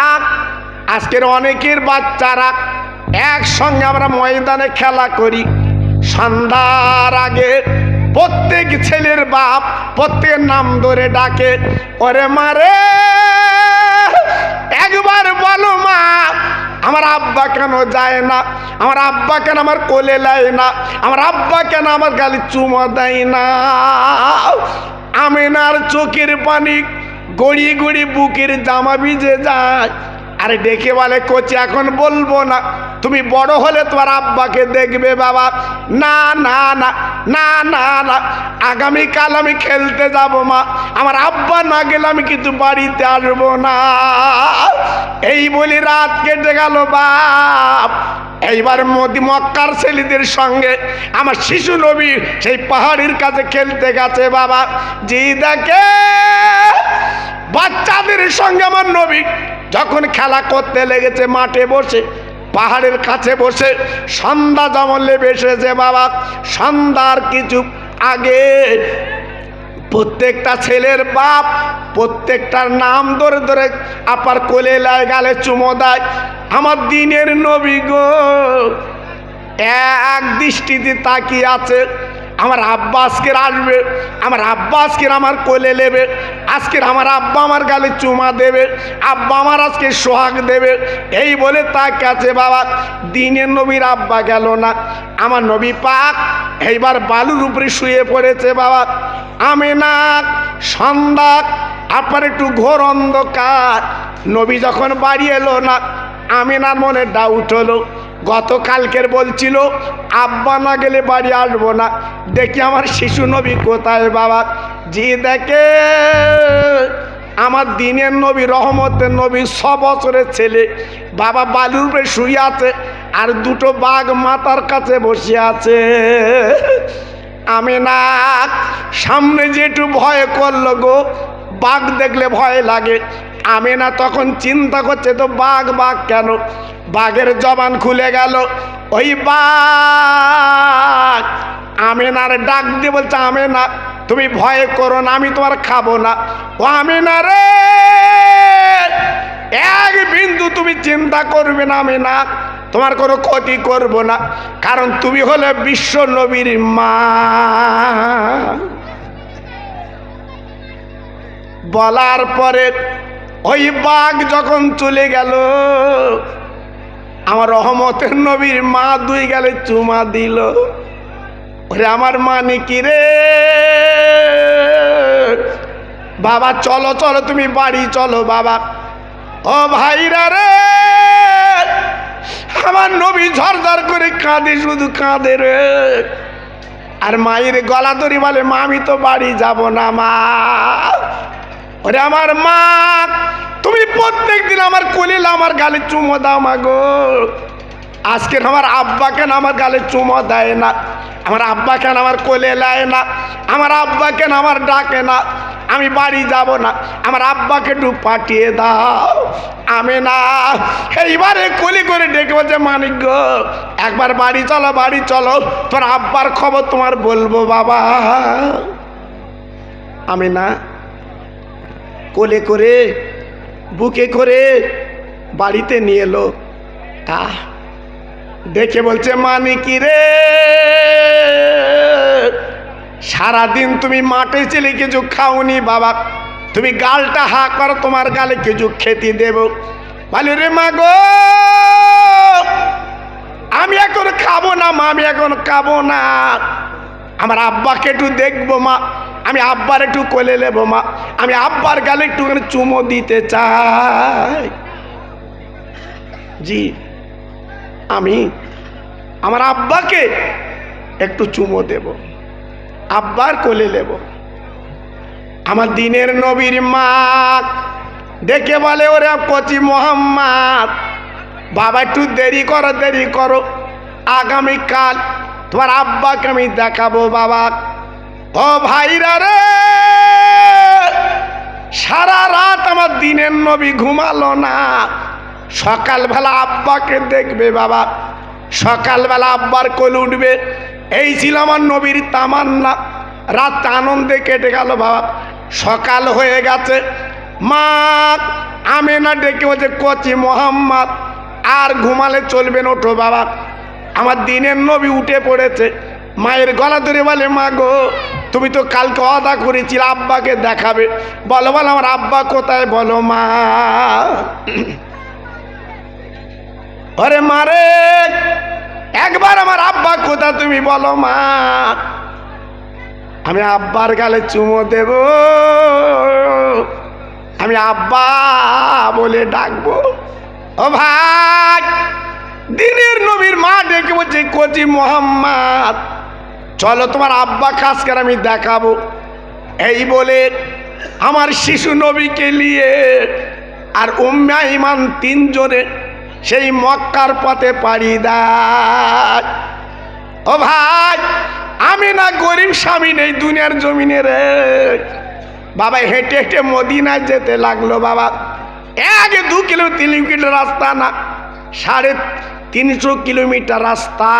আজকের অনেকের বাচ্চারা একসঙ্গে আমরা ময়দানে খেলা করি, সন্ধ্যার আগে প্রত্যেক ছেলের বাপ প্রত্যেকের নাম ধরে ডাকে, ওরে মারে একবার বলো মা, আমার আব্বা কেন যায় না, আমার আব্বা কেন আমার কোলে নেয় না, আমার আব্বা কেন আমার গালে চুমা দেয় না। আমেনার চোখের পানি গড়িয়ে গড়িয়ে বুকের জামা ভিজে যায়। আরে ডেকে বলে, কোচি এখন বলবো না, তুমি বড় হলে তোমার আব্বাকে দেখবে। বাবা, না না না না না না, আগামীকাল আমি খেলতে যাব মা, আমার আব্বা না গেলে আমি কিন্তু বাড়িতে আসবো না। এই বলি রাত কেটে গেল। বাপ, এইবার মক্কার ছেলেদের সঙ্গে আমার শিশু নবী সেই পাহাড়ির কাছে খেলতে গেছে। বাবা জি দেখে বাচ্চাদের সঙ্গে আমার নবী যখন খেলা করতে লেগেছে, মাঠে বসে পাহাড়ের কাছে বসে সন্ধ্যা যেমন লেবে এসেছে। বাবা, সন্ধ্যার কিছু আগে প্রত্যেকটা ছেলের বাপ প্রত্যেকটার নাম ধরে ধরে আপার কোলে লাই গালে চুমো দেয়। আমার দিনের নবী গো এক দৃষ্টিতে তাকিয়ে আছে, আমার আব্বা আজকের আসবে, আমার আব্বা আজকের আমার কোলে নেবে, আজকের আমার আব্বা আমার গালে চুমা দেবে, আব্বা আমার আজকে সোহাগ দেবে, এই বলে তাকিয়ে আছে। বাবা, দিনের নবীর আব্বা গেল না, আমার নবী পাক এইবার বালুর উপরে শুয়ে পড়েছে। বাবা, আমেনা সন্ধ্যা আপনার একটু ঘোর অন্ধকার, নবী যখন বাড়ি এলো না, আমেনার মনে ডাউট হলো। গতকালকের বলছিল আব্বা না গেলে বাড়ি আসবো না, দেখি আমার শিশু নবী কোথায়। বাবা জি দেখে আমার দিনের নবী রহমতের নবী 6 বছরের ছেলে বাবা বালুর উপরে শুয়ে আছে, আর 2টো বাঘ মাথার কাছে বসে আছে। আমেনা সামনে যে একটু ভয় করলো গো, বাঘ দেখলে ভয় লাগে। আমেনা তখন চিন্তা করছে, তো বাঘ বাঘ কেন? বাঘের জবান খুলে গেল। ওই বাঘ আমেনার ডাক দিয়ে বলছে, আমেনা তুমি ভয় করো না, আমি তোমার খাবো না। ও আমেনা রে, এক বিন্দু তুমি চিন্তা করবে না, আমেনা তোমার কোনো ক্ষতি করব না, কারণ তুমি হলে বিশ্ব নবীর মা। বলার পরে ওই বাঘ যখন চলে গেল, আমার রহমতের নবীর মা 2 গালে চুমা দিল। ওরে আমার মানে কি রে বাবা, চলো চলো তুমি বাড়ি চলো। বাবা ও ভাইরা রে, আমার নবী ঝরঝর করে কাঁদে, শুধু কাঁদে রে। আর মায়ের গলা ধরি বলে, মা আমি তো বাড়ি যাব না মা। ওরে আমার মা, তুমি প্রত্যেক দিন আমার কোলে আমার গালে চুমো দাও মা গো, আজকের আমার আব্বা কেন আমার গালে চুমো দেয় না, আমার আব্বা কেন আমার কোলে নেয় না, আমার আব্বা কেন আমার ডাকে না, আমি বাড়ি যাব না, আমার আব্বাকে একটু পাঠিয়ে দাও। আমেনা এইবারে কোলে করে ডেকে বলছে, মানিক গো একবার বাড়ি চলো, বাড়ি চলো, তোর আব্বার খবর তোমার বলবো। বাবা আমেনা কোলে করে বুকে করে বাড়িতে নিয়ে এলো। দেখে বলছে মানি কি রে, সারাদিন তুমি মাঠে ছেলে কিছু খাওনি বাবা, তুমি গালটা হা করো, তোমার গালে কিছু খেতে দেব। বলে রে মা গো, আমি এখন খাবো না মা, আমি এখন খাবো না, আমার আব্বাকে একটু দেখবো মা, আমি আব্বার একটু কোলে নেবো মা, আমি আব্বার গালে একটুখানি চুমো দিতে চাই। জি, আমি আমার আব্বাকে একটু চুমো দেব, আব্বার কোলে নেব। আমার দিনের নবীর মা দেখে বলে ওরে কচি মোহাম্মদ, বাবা একটু দেরি করো, দেরি করো, আগামীকাল তোমার আব্বাকে আমি দেখাবো বাবা। ও ভাইরা রে, সারা রাত আমার দিনের নবী ঘুমালো না, সকালবেলা আব্বাকে দেখবে বাবা, সকালবেলা আব্বার কোলে উঠবে, এই ছিল আমার নবীর তামান্না। রাত আনন্দে কেটে গেল বাবা, সকাল হয়ে গেছে, মা আমেনা ডেকে বলছে কচি মোহাম্মদ আর ঘুমালে চলবে না, ওঠো বাবা। আমার দিনের নবী উঠে পড়েছে, মায়ের গলা ধরে বলে মা গো, তুমি তো কালকে ওয়াদা করেছিলে আব্বাকে দেখাবে, বলো বলো আমার আব্বা কোথায়, বলো মা। ওরে মারে, একবার আমার আব্বা কোথায় তুমি বলো মা, আমি আব্বার গালে চুমো দেব, আমি আব্বা বলে ডাকবো। ও ভাই, দিনের নবীর মা ডেকে বলছে কচি মোহাম্মদ, চলো তোমার আব্বা খাস করে আমি দেখাবো। এই বলে আমার শিশু নবীকে নিয়ে আর উম্মে ইমান তিনজনে সেই মক্কার পথে পাড়ি দেয়। ও ভাই, আমি না গরিব স্বামী নেই দুনিয়ার জমিনে রে বাবা, হেঁটে হেঁটে মদিনায় যেতে লাগলো বাবা। 1-2 কিলোমিটার 3 কিলোমিটার রাস্তা না, 350 কিলোমিটার রাস্তা,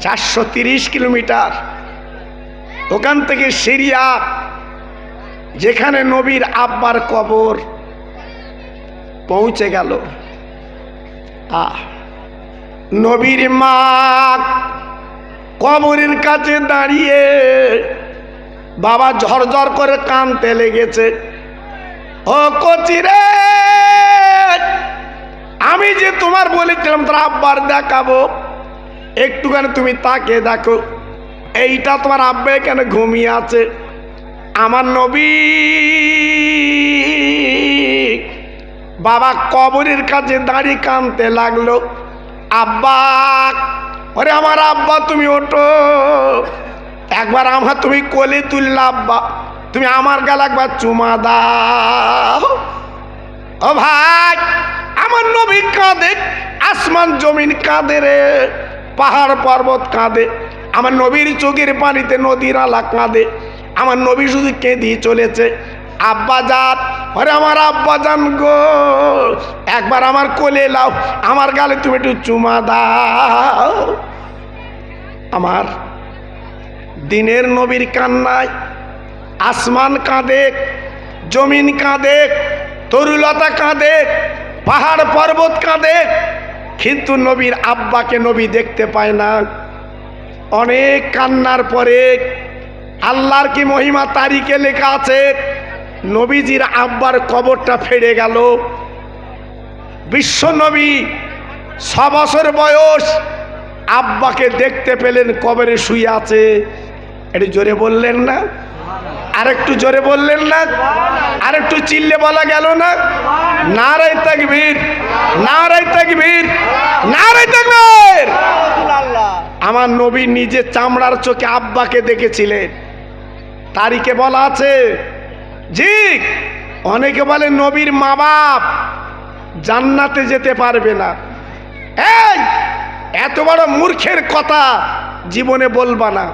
430 কিলোমিটার। ওখান থেকে সিরিয়া, যেখানে নবীর আব্বার কবর, পৌঁছে গেল। নবীর মা কবরের কাছে দাঁড়িয়ে বাবা ঝরঝর করে কাঁদতে লেগেছে। ও কচি রে, আমি যে তোমার বলেছিলাম তোর আব্বার দেখাবো, একটুখানি তুমি তাকে দেখো, এইটা তোমার আব্বা এখানে ঘুমিয়ে আছে। আমার নবী বাবা কবরের কাছে দাঁড়িয়ে কাঁদতে লাগলো, আব্বা, ওরে আমার আব্বা তুমি ওঠো, একবার আমার তুমি কোলে তুললা আব্বা, তুমি আমার গালে একবার চুমা দাও। ও ভাই, আমার নবী কাঁদে, আসমান জমিন কাঁদে রে, পাহাড় পর্বত কাঁদে, আমার নবীর চোখের পানিতে নদীর আলা কাঁদে, আমার নবী শুধু কেঁদিয়ে চলেছে, আব্বা জান, আরে আমার আব্বা জান গো, একবার আমার কোলে লাও, আমার গালে তুমি একটু চুমা দাও। আমার দিনের নবীর কান্নায় আসমান কাঁদে, জমিন কাঁদে, তরুলতা কাঁদে, পাহাড় পর্বত কাঁদে, কিন্তু নবীর আব্বাকে নবী দেখতে পায় না। অনেক কান্নার পরে আল্লাহর কি মহিমা, তারিখে লেখা আছে নবীজির আব্বার কবরটা ফেড়ে গেল। বিশ্ব নবী 6 বছর বয়স, আব্বাকে দেখতে পেলেন কবরে শুয়ে আছে। একটু জোরে বললেন না? আরেকটু জোরে বললেন না? আরেকটু চিল্লে বলা গেল না? নারায়ে তাকবীর, নারায়ে তাকবীর, নারায়ে তাকবীর। আমার নবী নিজে চামড়ার চোখে আব্বাকে দেখেছিলেন, তারিখে বলা আছে। জি, অনেকে বলে নবীর মা বাপ জান্নাতে যেতে পারবে না। এই এত বড় মূর্খের কথা জীবনে বলবা না।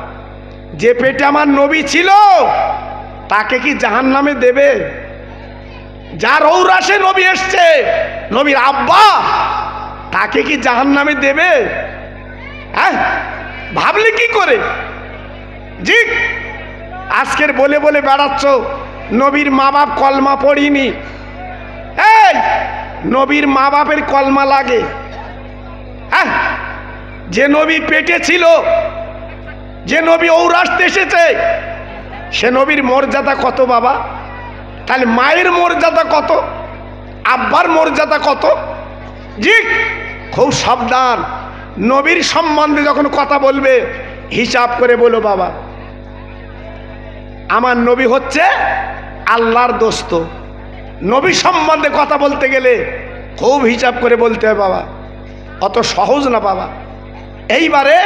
যে পেটে আমার নবী ছিল তাকে কি জাহান্নামে দেবে? যার ঔরাসে নবী এসছে, নবীর আব্বা, তাকে কি জাহান্নামে দেবে? হ্যাঁ, ভাবলে কি করে? জি, আজকের বলে বলে বেড়াচ্ছ নবীর মা বাপ কলমা পড়িনি। এই নবীর মা বাপের কলমা লাগে? হ্যাঁ, যে নবী পেটে ছিল, যে নবী ঔরাসতে এসেছে, সে নবীর মর্যাদা কত বাবা? তাহলে মায়ের মর্যাদা কত, আব্বার মর্যাদা কত? জি, খুব সাবধান। নবীর সম্বন্ধে যখন কথা বলবে হিসাব করে বলো বাবা। আমার নবী হচ্ছে আল্লাহর দোস্ত। নবী সম্বন্ধে কথা বলতে গেলে খুব হিসাব করে বলতে হয় বাবা, অত সহজ না বাবা। এইবারে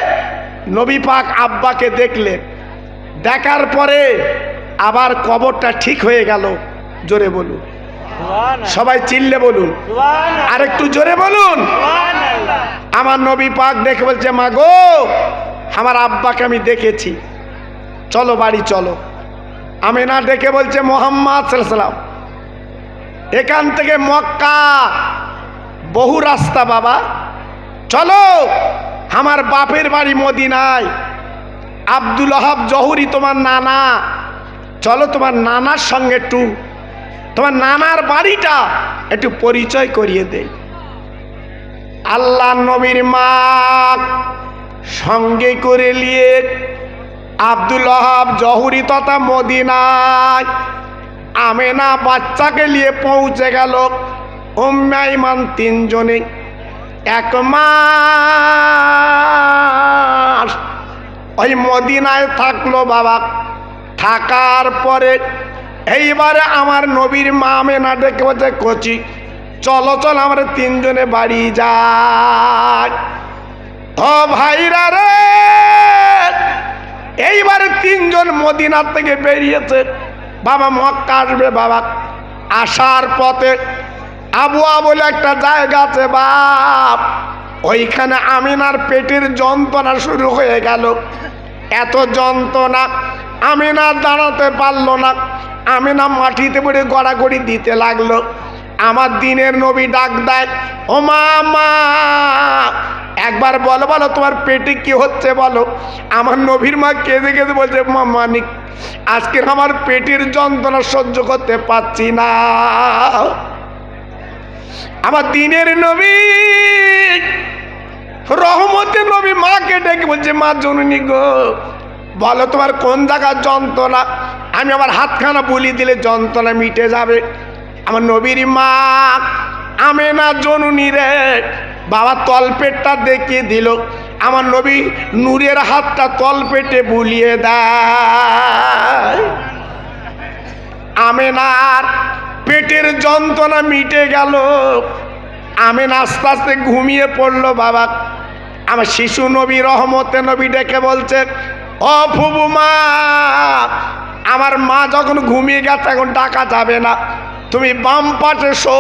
নবী পাক আব্বাকে দেখলেন, দেখার পরে আবার কবরটা ঠিক হয়ে গেল। জোরে বলুন, সবাই চিল্লে বলুন, আর একটু জোরে বলুন। আমার নবী পাক দেখে বলছে, মা গো, আমার আব্বাকে আমি দেখেছি, চলো বাড়ি চলো। আমিনা ডেকে বলছে, মুহাম্মদ সাল্লাল্লাহু আলাইহি ওয়াসাল্লাম, এখান থেকে মক্কা বহু রাস্তা বাবা, চলো আমার বাপের বাড়ি মদিনায়। আব্দুল ওহাব জহুরি তোমার নানা, চলো তোমার নানার সঙ্গে একটু তোমার নানার বাড়িটা একটু পরিচয় করিয়ে দেই। আল্লাহ নবীর মা সঙ্গে করে নিয়ে আব্দুল ওহাব জহুরি তথা মদিনায় আমেনা বাচ্চাকে নিয়ে পৌঁছে গেল। উম্মে আইমান তিনজনে 1 মাস ওই মদিনায় থাকলো বাবা। থাকার পরে এইবারে আমার নবীর মা আমেনা ডেকে বলছে, কচি চলো চলো আমরা তিনজনে বাড়ি যাই। ও ভাইরা রে, এইবারে তিনজন মদিনার থেকে বেরিয়েছে বাবা, মক্কা আসবে বাবা। আসার পথে আবুয়া বলে একটা জায়গা আছে বাপ, ওইখানে আমিনার পেটের যন্ত্রণা শুরু হয়ে গেল। এত যন্ত্রণা, আমিনা দাঁড়াতে পারলো না। আমিনা মাটিতে পড়ে গড়াগড়ি দিতে লাগলো। আমার দিনের নবী ডাক দেয়, ও মা, মা একবার বলো, বলো তোমার পেটে কি হচ্ছে বলো। আমার নবীর মা কেঁদে কেঁদে বলছে, মা মানিক, আজকের আমার পেটের যন্ত্রণা সহ্য করতে পারছি না। আমার দিনের নবী রহমতের নবী মাকে ডেকে বলছে, মা জননী গো, বলো তোমার কোন জায়গার যন্ত্রণা, আমি আমার হাতখানা বুলি দিলে যন্ত্রণা মিটে যাবে। আমার নবীর মা আমেনা জননী রে বাবা তলপেটটা দেখিয়ে দিল। আমার নবী নূরের হাতটা তলপেটে বুলিয়ে দেয়। আমেনার পেটের যন্ত্রণা মিটে গেল। আমেনা আস্তে আস্তে ঘুমিয়ে পড়লো বাবা। আমার শিশু নবী রহমতে নবী ডেকে বলছে, ও ফুবু মা, আমার মা যখন ঘুমিয়ে গেছে এখন ডাকা যাবে না, তুমি বাম পাটে শো,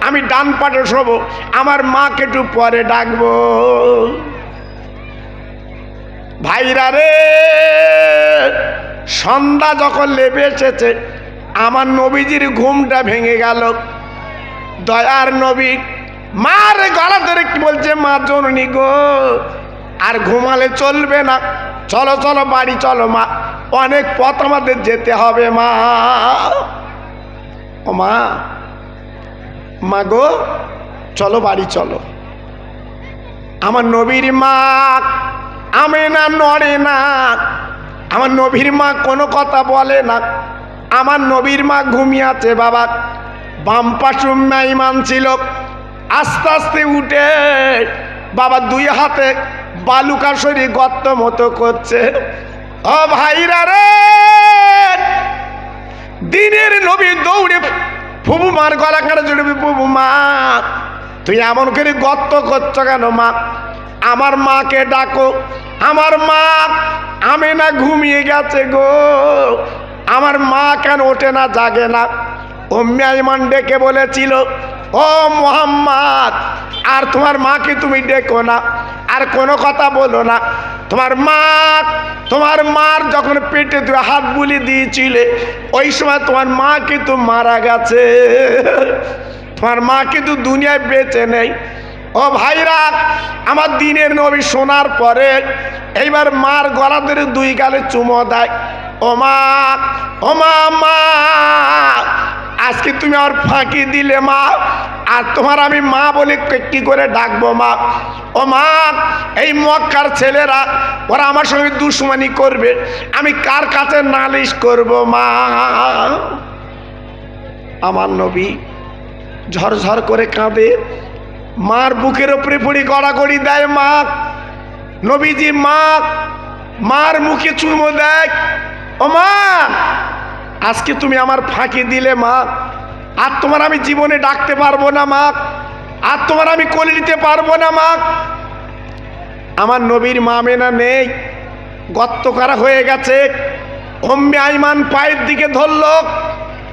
আমি ডান পাটে শোবো, আমার মাকে একটু পরে ডাকবো। ভাইরা রে, সন্ধ্যা যখন লেবে এসেছে আমার নবীজির ঘুমটা ভেঙে গেল। দয়ার নবী মার গলা ধরে কি বলছে, মা জননী গো, আর ঘুমালে চলবে না, চলো চলো বাড়ি চলো মা, অনেক পথ আমাদের যেতে হবে মা। ও মা, মা গো চলো বাড়ি চলো। আমার নবীর মা আমেনা নড়ে না, আমার নবীর মা কোনো কথা বলে না। আমার নবীর মা ঘুমিয়ে আছে বাবা। বাম পাশে উম্মে আইমান ছিল। আস্তে আস্তে উঠে বাবা 2 হাতে বালুকা সরি গর্ত মতো করছে। ও ভাইরা রে, দিনের নবী দৌড়ে ফুবু মার গলা কাটা জড়বে, ফুবু মা তুই এমন করে গর্ত করছো কেন মা, আমার মাকে ডাকো। আমার মা আমেনা ঘুমিয়ে গেছে গো, আমার মা কেন ওঠে না, জাগে না। উম্মে আইমান ডেকে বলেছিল, ও মুহাম্মদ, আর তোমার মাকে তুমি ডেকো না, আর কোনো কথা বলো না। তোমার মার যখন পেটে তুমি হাত বুলি দিয়েছিলে ওই সময় তোমার মা কিন্তু মারা গেছে, তোমার মা কিন্তু দুনিয়ায় বেঁচে নেই। ও ভাইরা, আমার দিনের নবী শোনার পরে এইবার মার গলা ধরে 2 গালে চুমো দেয়। ও মা, ও মা, মা আজকে তুমি আমার ফাঁকি দিলে মা, আর তোমার আমি মা বলে কি করে ডাকবো মা? ও মা, এই মক্কার ছেলেরা ওরা আমার সঙ্গে দুশ্মনী করবে, আমি কার কাছে নালিশ করব মা? আমার নবী ঝরঝর করে কাঁদে, মার বুকের উপরে পড়ি গড়াগড়ি দেয় মা। নবীজি মার মুখে চুমো দেয়। ও মা, আজকে তুমি আমার ফাঁকি দিলে মা, আর তোমার আমি জীবনে ডাকতে পারবো না মা, আর তোমার আমি কোলে নিতে পারবো না মা। আমার নবীর মা মেনা নেই, গর্ত করা হয়ে গেছে। উম্মে আইমান পায়ের দিকে ধরল,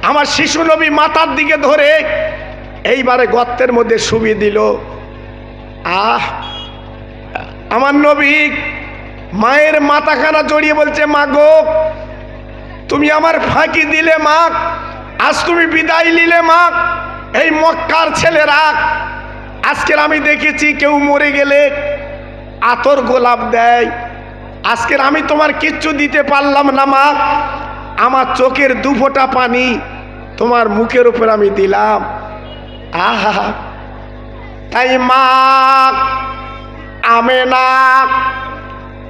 আমার শিশু নবী মাথার দিকে ধরে এইবারে গর্তের মধ্যে শুবিয়ে দিল। আমার নবী মায়ের মাথাখানা জড়িয়ে বলছে, মা গো, তুমি আমার ফাঁকি দিলে মা, আজ তুমি বিদায় নিলে মা। এই মক্কার ছেলেরা আজকের আমি দেখেছি কেউ মরে গেলে আতর গোলাপ দেয়, আজকের আমি তোমার কিচ্ছু দিতে পারলাম না মা। আমার চোখের দুফোঁটা পানি তোমার মুখের উপর আমি দিলাম। আহা, তাই মা আমেনা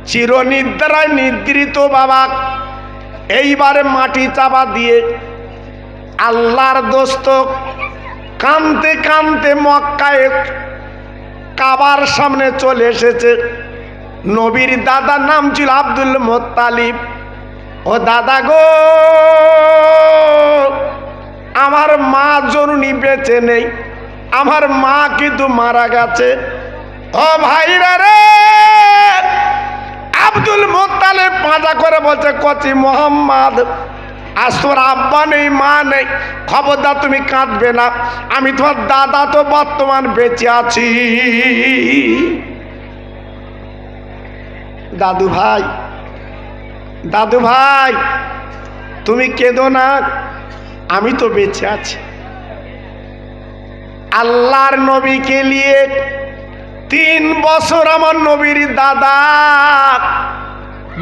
চিরনিদ্রায় নিদ্রিত বাবা এইবারে মাটি চাপা দিয়ে আল্লাহর দোস্ত কাঁদতে কাঁদতে মক্কায় কাবার সামনে চলে এসেছে। নবীর দাদার নাম ছিল আব্দুল মুত্তালিব। ও দাদা গো, আমার মা জননী বেঁচে নেই, আমার মা কিন্তু মারা গেছে। ও ভাইরা রে, আব্দুল মুত্তালিব পাঁজা করে বলছে, কচি মোহাম্মদ, আজ তোর আব্বা নেই, মা নেই, খবরদার তুমি কাঁদবে না, আমি তোমার দাদা তো বর্তমান বেঁচে আছি। দাদু ভাই, দাদু ভাই, তুমি কেঁদো না, আমি তো বেঁচে আছি। আল্লাহর নবীকে নিয়ে 3 বছর আমার নবীর দাদা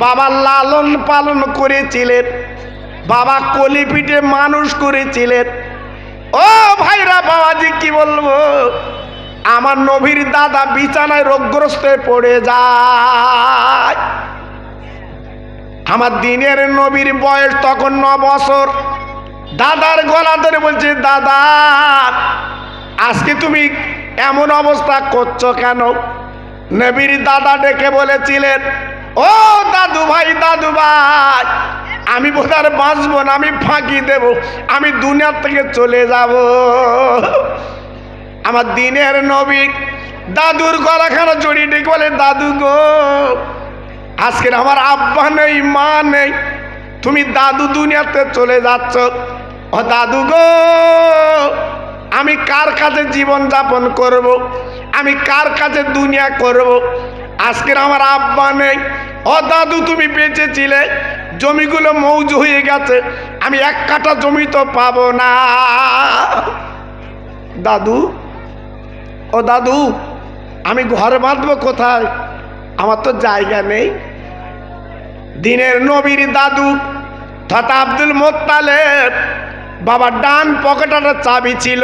বাবা লালন পালন করেছিলেন, বাবা কোলে পিঠে মানুষ করেছিলেন। ও ভাইরা, বাবাজি কি বলবো, আমার নবীর দাদা বিছানায় রোগগ্রস্ত হয়ে পড়ে যায়। আমার দিনের নবীর বয়স তখন 9 বছর। দাদার গলা ধরে বলছে, দাদা আজকে তুমি এমন অবস্থা করছো কেন? নবীর দাদা ডেকে বলেছিলেন, ও দাদু ভাই, দাদু ভাই, আমি বোধহয় বাঁচবো না, আমি ফাঁকি দেব, আমি দুনিয়ার থেকে চলে যাব। আমার দিনের নবী দাদুর গলাখানা জড়িয়ে ডেকে বলে, দাদু গো, আজকের আমার আব্বা নেই, মা নেই, তুমি দাদু দুনিয়াতে চলে যাচ্ছ। ও দাদু গো, আমি কার কাছে জীবন যাপন করব, আমি কার কাছে দুনিয়া করব? আজকের আমার আব্বা নেই। ও দাদু, তুমি বেঁচে ছিলে, জমিগুলো মৌজ হয়ে গেছে, আমি 1 কাঠা জমি তো পাবো না। দাদু, ও দাদু, আমি ঘর বাঁধবো কোথায়? আমার তো জায়গা নেই। দিনের নবীর দাদু তথা আব্দুল মুত্তালিব বাবার ডান পকেটার চাবি ছিল।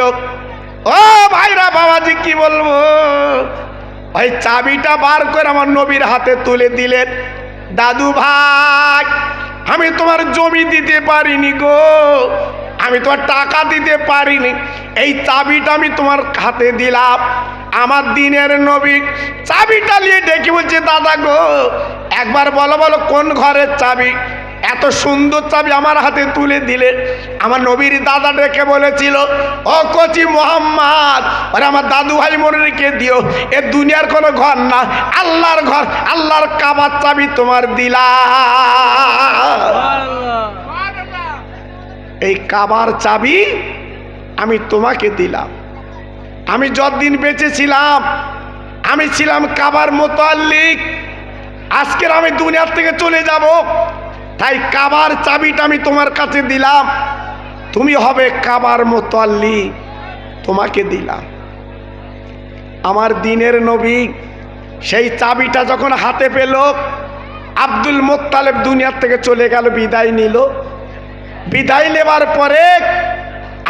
ও ভাইরা, বাবাজি কি বলবো, ওই চাবিটা বার করে আমার নবীর হাতে তুলে দিলেন। দাদু ভাই, আমি তোমার জমি দিতে পারিনি গো, আমি তোমার টাকা দিতে পারিনি, এই চাবিটা আমি তোমার হাতে দিলাম। আমার দিনের নবী চাবিটা নিয়ে ডেকে বলছে, দাদা গো, একবার বলো বলো কোন ঘরের চাবি? এত সুন্দর চাবি আমার হাতে তুলে দিলে। আমার নবীর দাদা ডেকে বলেছিল, ও কচি মোহাম্মদ, আরে আমার দাদু ভাই মনে রেখে দিও, এ দুনিয়ার কোনো ঘর না, আল্লাহর ঘর, আল্লাহর কাবার চাবি তোমার দিলাম। এই কাবার চাবি আমি তোমাকে দিলাম। আমি যতদিন বেঁচে ছিলাম আমি ছিলাম কাবার মুতাল্লিক, আজকের আমি দুনিয়ার থেকে চলে যাব, তাই কাবার চাবিটা আমি তোমার কাছে দিলাম, তুমি হবে কাবার মুতাল্লিক, তোমাকে দিলাম। আমার দিনের নবী সেই চাবিটা যখন হাতে পেল, আব্দুল মুত্তালিব দুনিয়ার থেকে চলে গেল, বিদায় নিল। বিদায় নেবার পরে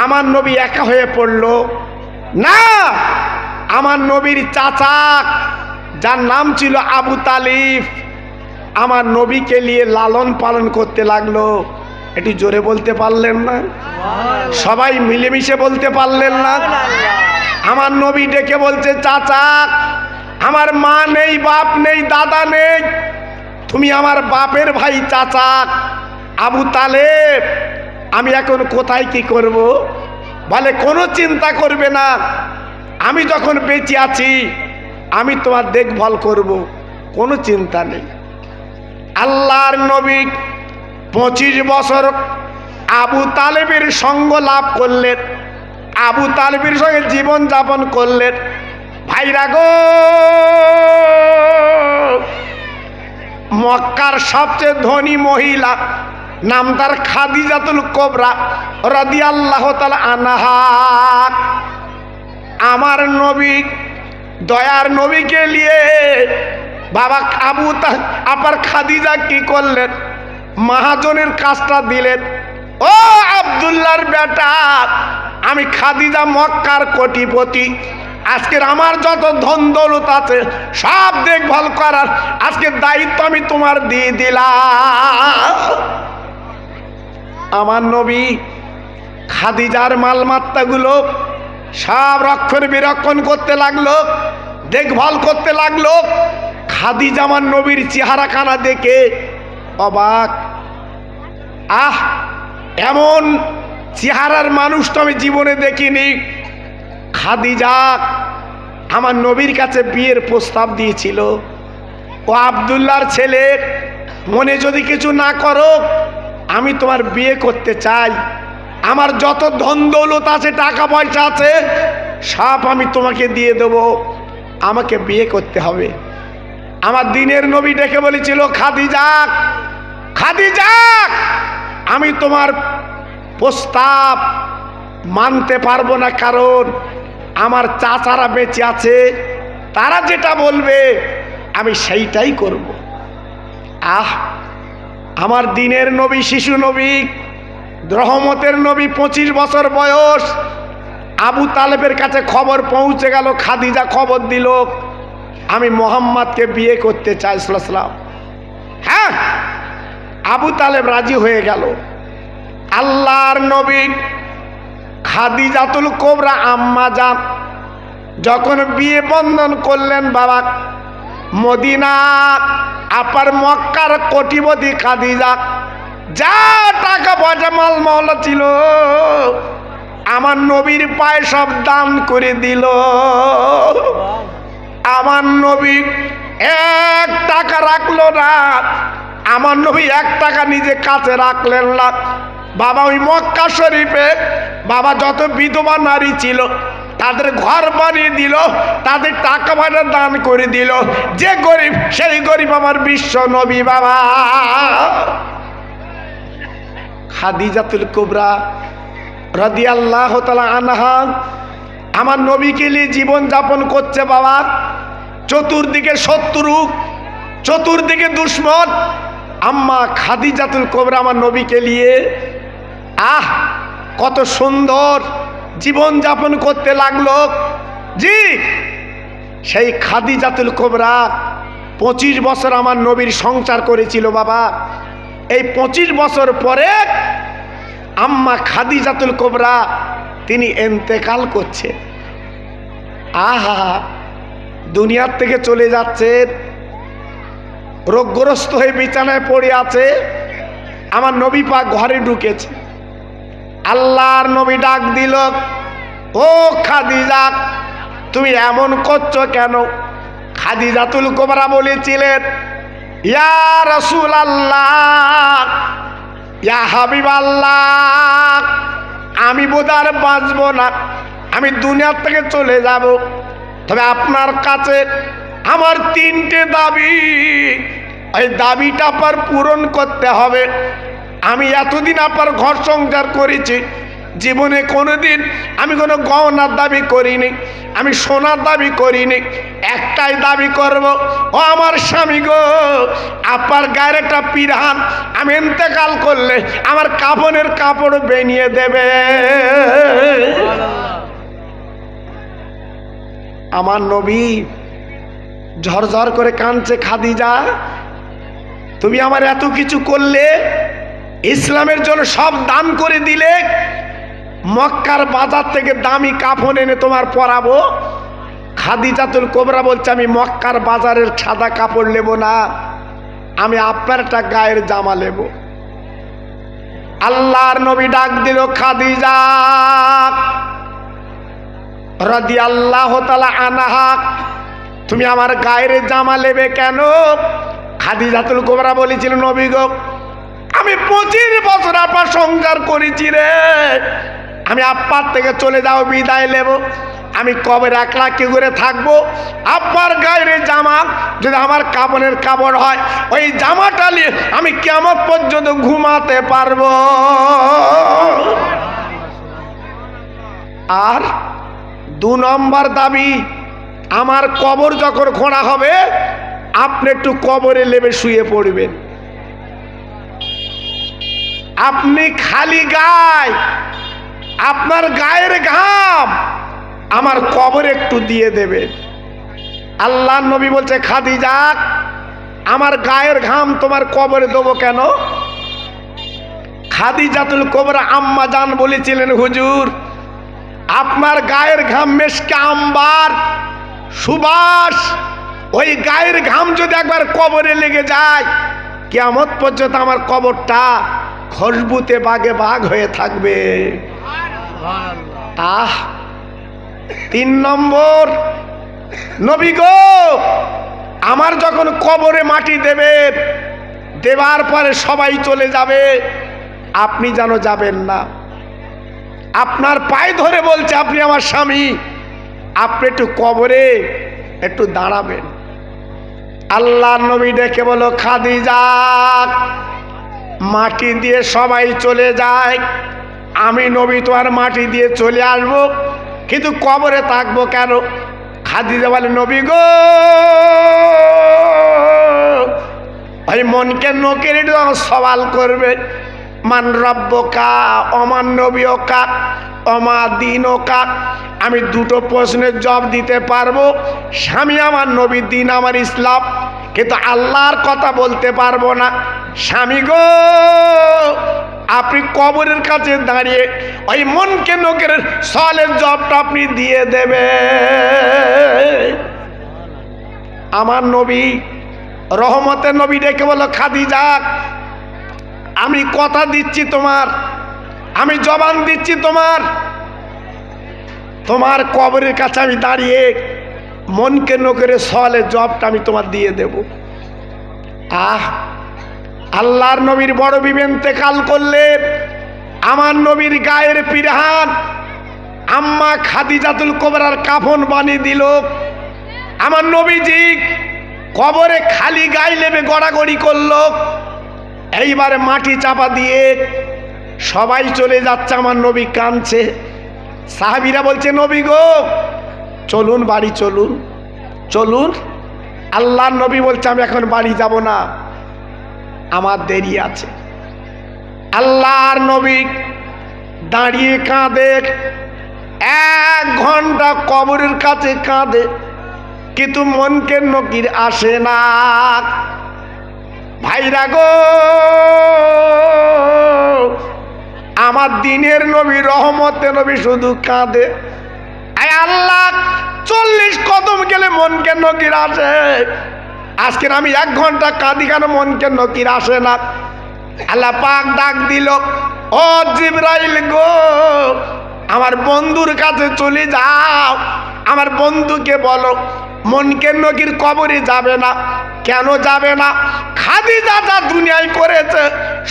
আমার নবী একা হয়ে পড়ল। না, আমার নবীর চাচা যার নাম ছিল আবু তালিব আমার নবীকে নিয়ে লালন পালন করতে লাগলো। একটু জোরে বলতে পারলেন না? সবাই মিলেমিশে বলতে পারলেন না? আমার নবী ডেকে বলছে, চাচা আমার মা নেই, বাপ নেই, দাদা নেই, তুমি আমার বাপের ভাই চাচা আবু তালেব, আমি এখন কোথায় কি করব? বলে কোনো চিন্তা করবে না, আমি যখন বেঁচে আছি আমি তোমার দেখভাল করব, কোনো চিন্তা নেই। আল্লাহর নবী 25 বছর আবু তালেবের সঙ্গ লাভ করলেন, আবু তালেবের সঙ্গে জীবন যাপন করলেন। ভাইরা গো, মক্কার সবচেয়ে ধনী মহিলা নাম তার খাদিজাতুল কুবরা রাদিয়াল্লাহু তাআলা আনহা। আমার নবী দয়ার নবীকে নিয়ে বাবা আপার খাদিজা কি করলেন? মহাজনের কাজটা দিলেন। ও আব্দুল্লাহর বেটা, আমি খাদিজা মক্কার কোটিপতি, আজকের আমার যত ধন দৌলত আছে সব দেখভাল করার আজকের দায়িত্ব আমি তোমার দিয়ে দিলাম। আমার নবী খাদিজার মালমাত্তাগুলো সব রক্ষণ বিরক্ষণ করতে লাগলো, দেখভাল করতে লাগলো। খাদিজা আমার নবীর চেহারা খানা দেখে অবাক, আহ এমন চেহারার মানুষ তো আমি জীবনে দেখিনি। খাদিজা আমার নবীর কাছে বিয়ের প্রস্তাব দিয়েছিল, ও আব্দুল্লাহর ছেলে, মনে যদি কিছু না করো আমি তোমার বিয়ে করতে চাই, আমার যত ধন দৌলত আছে, টাকা পয়সা আছে, সব আমি তোমাকে দিয়ে দেব, আমাকে বিয়ে করতে হবে। আমার দিনের নবী ডেকে বলেছিল, খাদিজা খাদিজা, আমি তোমার প্রস্তাব মানতে পারবো না, কারণ আমার চাচারা বেঁচে আছে, তারা যেটা বলবে আমি সেইটাই করব। আহ আমার দিনের নবী, শিশু নবী, রহমতের নবী, 25 বছর বয়স, আবু তালেবের কাছে খবর পৌঁছে গেল, খাদিজা খবর দিল আমি মোহাম্মদকে বিয়ে করতে চাই সাল্লাল্লাহু আলাইহি ওয়াসাল্লাম। হ্যাঁ, আবু তালেব রাজি হয়ে গেল। আল্লাহর নবী খাদিজাতুল কুবরা আম্মা জান যখন বিয়ে বন্ধন করলেন, বাবা মদিনা আপার মক্কার কোটিপতি খাদিজা যা টাকা পয়সা মাল মহল্লা ছিল আমার নবীর পায়ে সব দান করে দিল। আমার নবী 1 টাকা রাখলো না, আমার নবী 1 টাকা নিজে কাছে রাখলেন না। বাবা ওই মক্কা শরীফে বাবা যত বিধবা নারী ছিল তাদের ঘর বানিয়ে দিল, তাদের টাকা পয়সা দান করে দিল। যে গরিব সেই গরিব আমার বিশ্ব নবী বাবা। খাদিজাতুল কুবরা রাদিয়াল্লাহু তাআলা আনহা আমার নবীকে নিয়ে জীবন যাপন করছে বাবা। চতুর্দিকে শত্রু, চতুর্দিকে দুশ্মন, আম্মা খাদিজাতুল কুবরা আমার নবীকে নিয়ে কত সুন্দর জীবন যাপন করতে লাগলো। জি, সেই খাদিজাতুল কুবরা 25 বছর আমার নবীর সংসার করেছিল বাবা। এই 25 বছর পরে আম্মা খাদিজাতুল কুবরা তিনি ইন্তেকাল করছে। আহা, দুনিয়ার থেকে চলে যাচ্ছে, রোগগ্রস্ত হয়ে বিছানায় পড়ে আছে। আমার নবী পাক ঘরে ঢুকেছে, আল্লাহর নবী ডাক দিল, ও খাদিজা তুমি এমন করছো কেন? খাদিজাতুল কুবরা বলেছিলেন, ইয়া রাসূলুল্লাহ, ইয়া হাবিবাল্লাহ, আমি বোধহয় বাঁচবো না, আমি দুনিয়ার থেকে চলে যাব, তবে আপনার কাছে আমার 3টে দাবি, এই দাবিটা আপনার পূরণ করতে হবে। আমি এতদিন আপনার ঘর সংসার করেছি, জীবনে কোনোদিন আমি কোনো গহনার দাবি করিনি, আমি সোনার দাবি করিনি। একটাই দাবি করব, ও আমার স্বামী গো, আপনার গায়ের একটা পিরান আমি ইন্তেকাল করলে আমার কাফনের কাপড় বেনিয়ে দেবে। আমার নবী ঝরঝর করে কাঁদছে, খাদিজা তুমি আমার এত কিছু করলে, ইসলামের জন্য সব দান করে দিলে, মক্কার বাজার থেকে দামি কাফন এনে তোমার পরাবো। খাদিজাতুল কোবরা বলছে আমি মক্কার বাজারের সাদা কাপড় নেব না, আমি আপনার একটা গায়ের জামা নেব। আল্লাহর নবী ডাক দিল, খাদিজা রাদিয়াল্লাহু তাআলা আনহা তুমি আমার গায়ের জামা নেবে কেন? খাদিজাতুল কোবরা বলেছিল, নবী গো আমি 25 বছর আপনার সংসার করেছি রে, আমি আপনার থেকে চলে যাও, বিদায় নেব, আমি কবে একলা কি করে থাকবো? আপনার গায়ের জামা যদি আমার কাপড়ের কাপড় হয়, ওই জামাটা নিয়ে আমি কিয়ামত পর্যন্ত ঘুমাতে পারবো। আর 2 নম্বর দাবি, আমার কবর যখন খোঁড়া হবে আপনি একটু কবরে লেবে শুয়ে পড়বেন। আপনি খালি গায়ে, আপনার গায়ের ঘাম আমার কবরে একটু দিয়ে দেবেন। আল্লাহর নবী বলছে, খাদিজা আমার গায়ের ঘাম তোমার কবরে দেবো কেন? খাদিজাতুল কোবরা আম্মা জান বলেছিলেন, হুজুর আপনার গায়ের ঘাম মেশকে আম্বার সুবাস, ওই গায়ের ঘাম যদি একবার কবরে লেগে যায় কিয়ামত পর্যন্ত আমার কবরটা খুশবুতে বাগে বাগ হয়ে থাকবে। 3 নম্বর, নবী গো আমার যখন কবরে মাটি দেবে, দেবার পরে সবাই চলে যাবে, আপনি যেন যাবেন না। আপনার পায়ে ধরে বলছে, আপনি আমার স্বামী, আপনি একটু কবরে একটু দাঁড়াবেন। আল্লাহর নবী ডেকে বলো, খাদিজা মাটি দিয়ে সবাই চলে যায়, আমি নবী তোমার মাটি দিয়ে চলে আসবো, কিন্তু কবরে থাকবো কেন? খাদিজা বলে, নবী গো ভাই মনকে নকের সওয়াল করবে, মান রব্বকা অমান নবীকা অমা দীনকা, আমি 2টো প্রশ্নের জবাব দিতে পারবো, স্বামী আমার, নবী দিন আমার ইসলাম, কিন্তু আল্লাহর কথা বলতে পারবো না। স্বামী গো আপনি কবরের কাছে দাঁড়িয়ে ওই মনকে নকের সওয়ালের জবাবটা আপনি দিয়ে দেবে। আমার নবী রহমতের নবী ডেকে বলো, খাদিজা আমি কথা দিচ্ছি তোমার, আমি জবান দিচ্ছি তোমার, তোমার কবরের কাছে আমি দাঁড়িয়ে মনকে নকের সওয়ালের জবাবটা আমি তোমার দিয়ে দেব। আল্লাহর নবীর বড় বিবি ইন্তেকাল করলেন, আমার নবীর গায়ের পিরহান আম্মা খাদিজাতুল কোবরার কাফন বানিয়ে দিল। আমার নবীজি কবরে খালি গায়ে নেমে গড়াগড়ি করলো, এইবারে মাটি চাপা দিয়ে সবাই চলে যাচ্ছে, আমার নবী কাঁদছে। সাহাবীরা বলছে, নবী গো চলুন বাড়ি, চলুন চলুন। আল্লাহর নবী বলছে, আমি এখন বাড়ি যাব না, আমার দেরি আছে। আল্লাহর নবী দাঁড়িয়ে কাঁদে, 1 ঘন্টা কবরের কাছে কাঁদে, কিন্তু মনকে নকির আসে না। ভাইরা গো আমার দিনের নবী রহমতের নবী শুধু কাঁদে। আয় আল্লাহ 40 কদম গেলে মনকে নকির আসে, আজকের আমি 1 ঘন্টা কাঁদি কেন মনকে নকির আসে না? আল্লাহ পাক ডাক দিল, ও জিবরাইল গো আমার বন্ধুর কাছে চলে যাও, আমার বন্ধুকে বলো মনকে নকির কবরে যাবে না। কেন যাবে না? খাদিজা যা দুনিয়ায় করেছে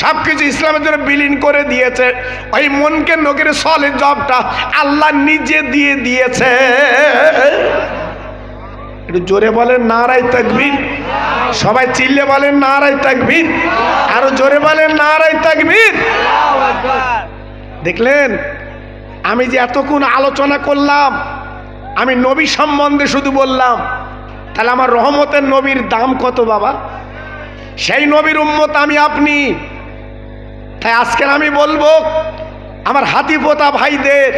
সবকিছু ইসলামের জন্য বিলীন করে দিয়েছে, ওই মনকে নকির সওয়ালের জবাবটা আল্লাহ নিজে দিয়ে দিয়েছে। একটু জোরে বলেন নারায়ে তাকবীর, সবাই চিল্লে বলেন নারায়ে তাকবীর, আরো জোরে বলেন নারায়ে তাকবীর। দেখলেন আমি যে এতক্ষণ আলোচনা করলাম, আমি নবী সম্বন্ধে শুধু বললাম, তাহলে আমার রহমতের নবীর দাম কত বাবা? সেই নবীর উম্মত আমি আপনি। তাই আজকের আমি বলবো আমার হাতিপোতা ভাইদের,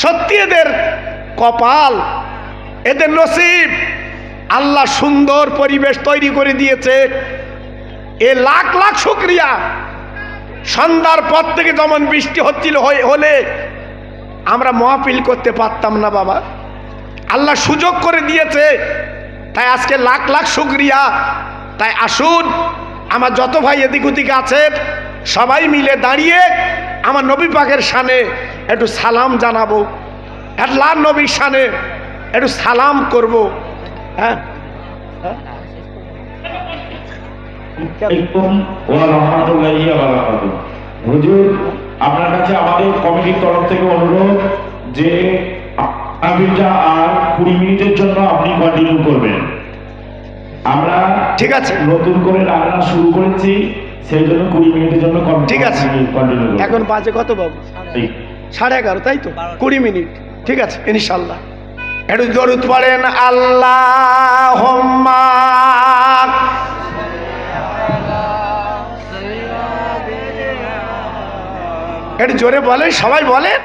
সত্যি এদের কপাল, এদের নসিব আল্লাহ সুন্দর পরিবেশ তৈরি করে দিয়েছে। এ লাখ লাখ শুকরিয়া। সন্ধ্যার পর থেকে যেমন বৃষ্টি হচ্ছিল হলে আমরা মাহফিল করতে পারতাম না বাবা, আল্লাহ সুযোগ করে দিয়েছে, তাই আজকে লাখ লাখ শুকরিয়া। তাই আসুন আমার যত ভাই এদিক ওদিক আছেন সবাই মিলে দাঁড়িয়ে আমার নবী পাকের শানে একটু সালাম জানাবো, আল্লাহর নবীর শানে একটু সালাম করব। হ্যাঁ, হুজুর, আপনার কাছে আমাদের কমিটির তরফ থেকে অনুরোধ যে আবিরটা আর 20 মিনিটের জন্য আপনি কন্টিনিউ করবেন। আমরা ঠিক আছে, নতুন করে রান্না শুরু করেছি, সেই জন্য 20 মিনিটের জন্য ঠিক আছে কন্টিনিউ। এখন বাজে কত বাবু? 11:30, তাই তো? 20 মিনিট, ঠিক আছে ইনশাল্লাহ। একটু দরুদ পড়েন, আল্লাহুম্মা একটু জোরে বলেন, সবাই বলেন।